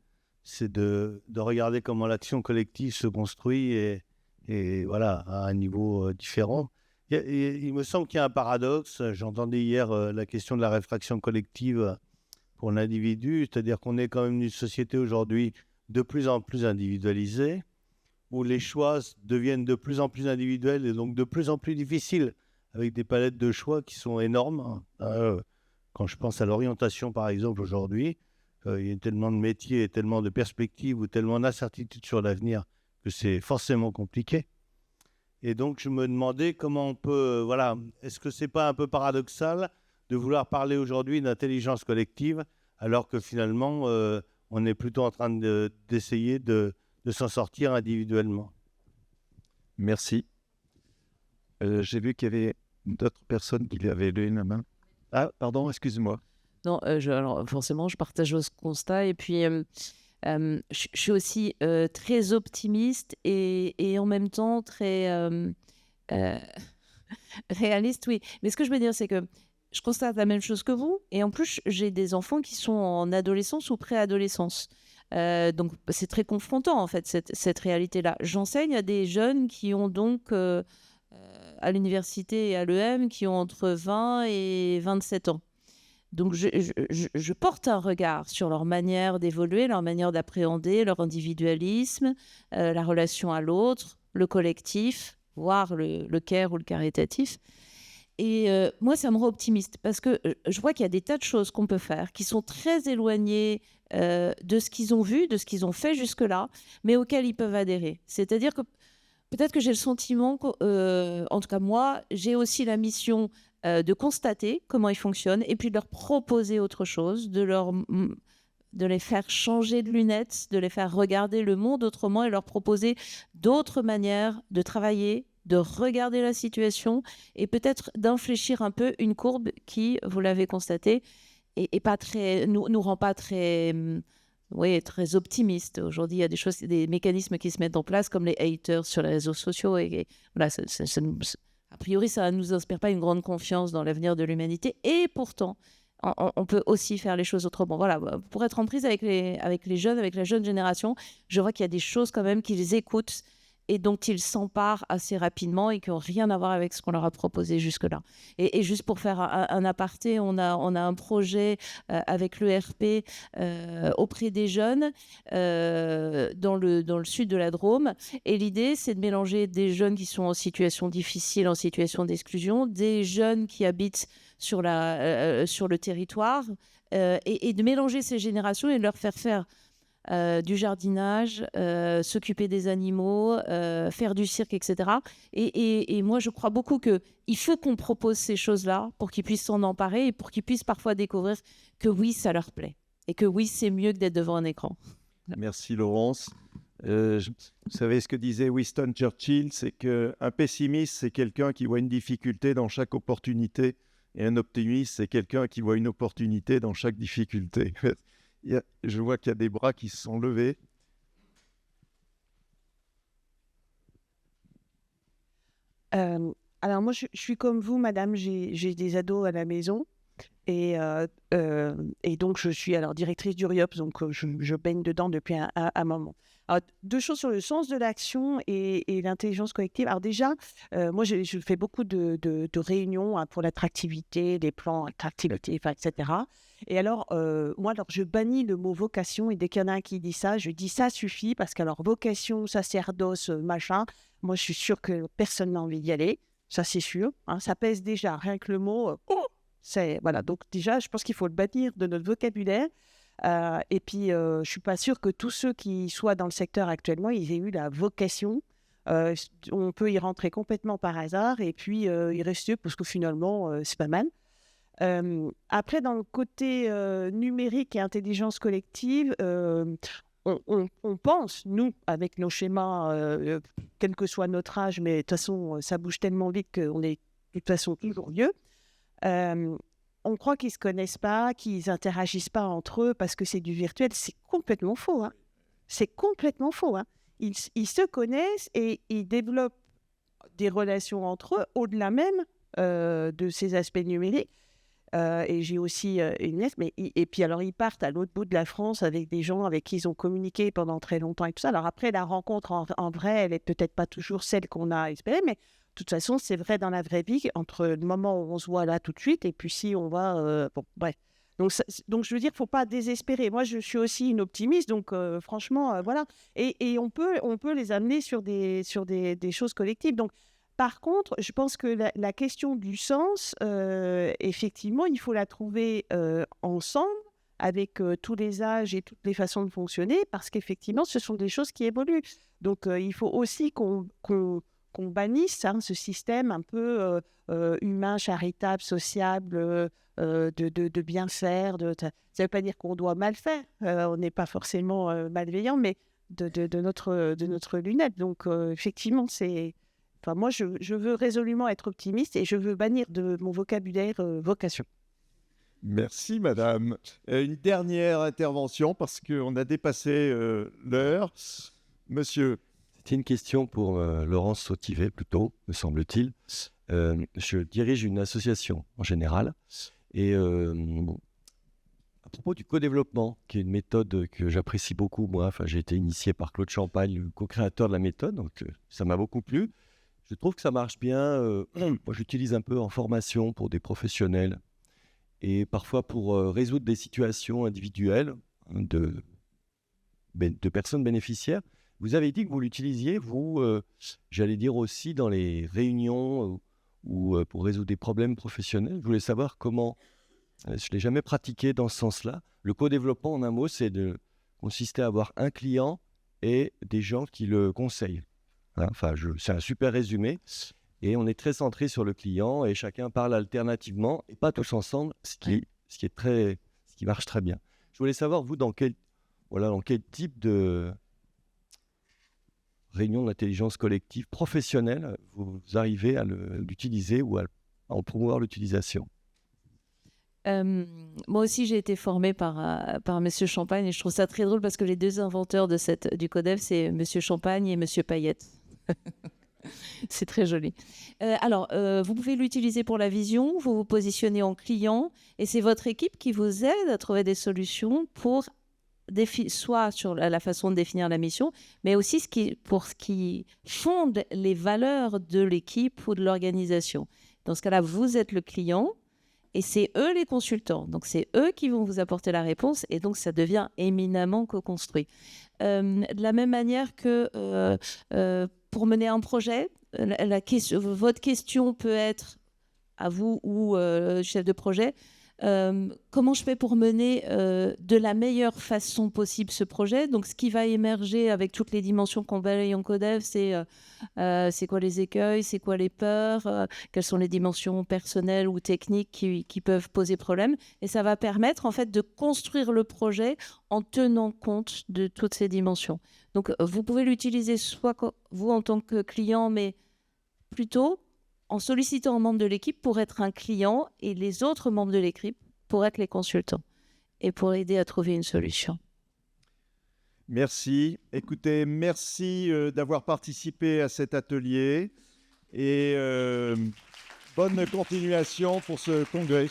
de regarder comment l'action collective se construit et voilà, à un niveau différent. Il me semble qu'il y a un paradoxe. J'entendais hier la question de la réfraction collective pour l'individu, c'est-à-dire qu'on est quand même une société aujourd'hui de plus en plus individualisée, où les choix deviennent de plus en plus individuels et donc de plus en plus difficiles, avec des palettes de choix qui sont énormes. Quand je pense à l'orientation, par exemple, aujourd'hui, il y a tellement de métiers, tellement de perspectives ou tellement d'incertitudes sur l'avenir que c'est forcément compliqué. Et donc, je me demandais comment on peut... voilà, est-ce que c'est pas un peu paradoxal de vouloir parler aujourd'hui d'intelligence collective alors que finalement, on est plutôt en train d'essayer de s'en sortir individuellement. Merci. J'ai vu qu'il y avait d'autres personnes qui avaient levé la main. Ah, pardon, excuse-moi. Non, alors forcément, je partage ce constat. Et puis, je suis aussi très optimiste et en même temps très réaliste, oui. Mais ce que je veux dire, c'est que je constate la même chose que vous. Et en plus, j'ai des enfants qui sont en adolescence ou préadolescence. Donc, c'est très confrontant, en fait, cette réalité-là. J'enseigne à des jeunes qui ont donc, à l'université et à l'EM, qui ont entre 20 et 27 ans. Donc, je porte un regard sur leur manière d'évoluer, leur manière d'appréhender, leur individualisme, la relation à l'autre, le collectif, voire le care ou le caritatif. Moi, ça me rend optimiste parce que je vois qu'il y a des tas de choses qu'on peut faire qui sont très éloignées de ce qu'ils ont vu, de ce qu'ils ont fait jusque-là, mais auxquelles ils peuvent adhérer. C'est-à-dire que peut-être que j'ai le sentiment, en tout cas moi, j'ai aussi la mission de constater comment ils fonctionnent et puis de leur proposer autre chose, de les faire changer de lunettes, de les faire regarder le monde autrement et leur proposer d'autres manières de travailler, de regarder la situation et peut-être d'infléchir un peu une courbe qui, vous l'avez constaté, et pas très, nous rend pas très, très optimistes. Aujourd'hui, il y a des mécanismes qui se mettent en place comme les haters sur les réseaux sociaux et voilà, a priori, ça ne nous inspire pas une grande confiance dans l'avenir de l'humanité et pourtant, on peut aussi faire les choses autrement. Voilà, pour être en prise avec les jeunes, avec la jeune génération, je vois qu'il y a des choses quand même qu'ils écoutent et dont ils s'emparent assez rapidement et qui n'ont rien à voir avec ce qu'on leur a proposé jusque-là. Et juste pour faire un aparté, on a un projet avec l'ERP auprès des jeunes dans le sud de la Drôme. Et l'idée, c'est de mélanger des jeunes qui sont en situation difficile, en situation d'exclusion, des jeunes qui habitent sur le territoire et de mélanger ces générations et de leur faire du jardinage, s'occuper des animaux, faire du cirque, etc. Et moi, je crois beaucoup qu'il faut qu'on propose ces choses-là pour qu'ils puissent s'en emparer et pour qu'ils puissent parfois découvrir que oui, ça leur plaît et que oui, c'est mieux que d'être devant un écran. Merci Laurence. Vous savez ce que disait Winston Churchill, c'est qu'un pessimiste, c'est quelqu'un qui voit une difficulté dans chaque opportunité et un optimiste, c'est quelqu'un qui voit une opportunité dans chaque difficulté. Je vois qu'il y a des bras qui se sont levés. Alors moi, je suis comme vous, madame, j'ai des ados à la maison et donc je suis alors directrice du RIOPS, donc je baigne dedans depuis un moment. Alors, deux choses sur le sens de l'action et l'intelligence collective. Alors déjà, moi, je fais beaucoup de réunions pour l'attractivité, des plans attractivité, etc. Et alors, moi, je bannis le mot vocation et dès qu'il y en a un qui dit ça, je dis ça suffit parce qu'alors vocation, sacerdoce, machin, moi, je suis sûre que personne n'a envie d'y aller. Ça, c'est sûr. Hein, ça pèse déjà, rien que le mot. Voilà. Donc déjà, je pense qu'il faut le bannir de notre vocabulaire. Et puis, je ne suis pas sûre que tous ceux qui soient dans le secteur actuellement, ils aient eu la vocation. On peut y rentrer complètement par hasard et puis y rester parce que finalement, c'est pas mal. Après, dans le côté numérique et intelligence collective, on pense, nous, avec nos schémas, quel que soit notre âge, mais de toute façon, ça bouge tellement vite qu'on est de toute façon toujours vieux. On croit qu'ils ne se connaissent pas, qu'ils n'interagissent pas entre eux parce que c'est du virtuel. C'est complètement faux. Hein. C'est complètement faux. Hein. Ils se connaissent et ils développent des relations entre eux au-delà même de ces aspects numériques. Et j'ai aussi une nièce, et puis alors ils partent à l'autre bout de la France avec des gens avec qui ils ont communiqué pendant très longtemps et tout ça. Alors après, la rencontre en vrai, elle n'est peut-être pas toujours celle qu'on a espérée, mais de toute façon, c'est vrai dans la vraie vie, entre le moment où on se voit là tout de suite et puis si on va... bon, bref. Donc, je veux dire, il ne faut pas désespérer. Moi, je suis aussi une optimiste, donc franchement, voilà. Et on peut les amener sur des choses collectives. Donc, par contre, je pense que la question du sens, effectivement, il faut la trouver ensemble, avec tous les âges et toutes les façons de fonctionner, parce qu'effectivement, ce sont des choses qui évoluent. Donc, il faut aussi qu'on bannisse ce système un peu humain, charitable, sociable, de bien faire. Ça ne veut pas dire qu'on doit mal faire, on n'est pas forcément malveillant, mais de notre lunette. Donc, effectivement, Enfin, moi, je veux résolument être optimiste et je veux bannir de mon vocabulaire vocation. Merci, madame. Une dernière intervention parce qu'on a dépassé l'heure. Monsieur. C'était une question pour Laurence Sautivet, plutôt, me semble-t-il. Je dirige une association en général. Et à propos du co-développement, qui est une méthode que j'apprécie beaucoup, moi, j'ai été initié par Claude Champagne, le co-créateur de la méthode, donc ça m'a beaucoup plu. Je trouve que ça marche bien. Moi, j'utilise un peu en formation pour des professionnels et parfois pour résoudre des situations individuelles de personnes bénéficiaires. Vous avez dit que vous l'utilisiez, vous, j'allais dire aussi dans les réunions ou pour résoudre des problèmes professionnels. Je voulais savoir comment, je ne l'ai jamais pratiqué dans ce sens-là. Le co-développement, en un mot, consistait à avoir un client et des gens qui le conseillent. Hein, enfin, c'est un super résumé. Et on est très centré sur le client et chacun parle alternativement et pas tous ensemble, ce qui marche très bien. Je voulais savoir, vous, dans quel type de réunion d'intelligence collective professionnelle vous arrivez à l'utiliser ou à en promouvoir l'utilisation? Moi aussi, j'ai été formée par Monsieur Champagne et je trouve ça très drôle parce que les deux inventeurs du CODEV, c'est Monsieur Champagne et Monsieur Payette. C'est très joli. Alors, vous pouvez l'utiliser pour la vision, vous vous positionnez en client et c'est votre équipe qui vous aide à trouver des solutions pour soit sur la façon de définir la mission, mais aussi pour ce qui fonde les valeurs de l'équipe ou de l'organisation. Dans ce cas-là, vous êtes le client et c'est eux les consultants. Donc, c'est eux qui vont vous apporter la réponse et donc ça devient éminemment co-construit. De la même manière que pour mener un projet, votre question peut être à vous ou chef de projet, comment je fais pour mener de la meilleure façon possible ce projet. Donc, ce qui va émerger avec toutes les dimensions qu'on balaye en CODEV, c'est quoi les écueils, c'est quoi les peurs, quelles sont les dimensions personnelles ou techniques qui peuvent poser problème. Et ça va permettre en fait de construire le projet en tenant compte de toutes ces dimensions. Donc, vous pouvez l'utiliser soit vous en tant que client, mais plutôt en sollicitant un membre de l'équipe pour être un client et les autres membres de l'équipe pour être les consultants et pour aider à trouver une solution. Merci. Écoutez, merci d'avoir participé à cet atelier et bonne continuation pour ce congrès.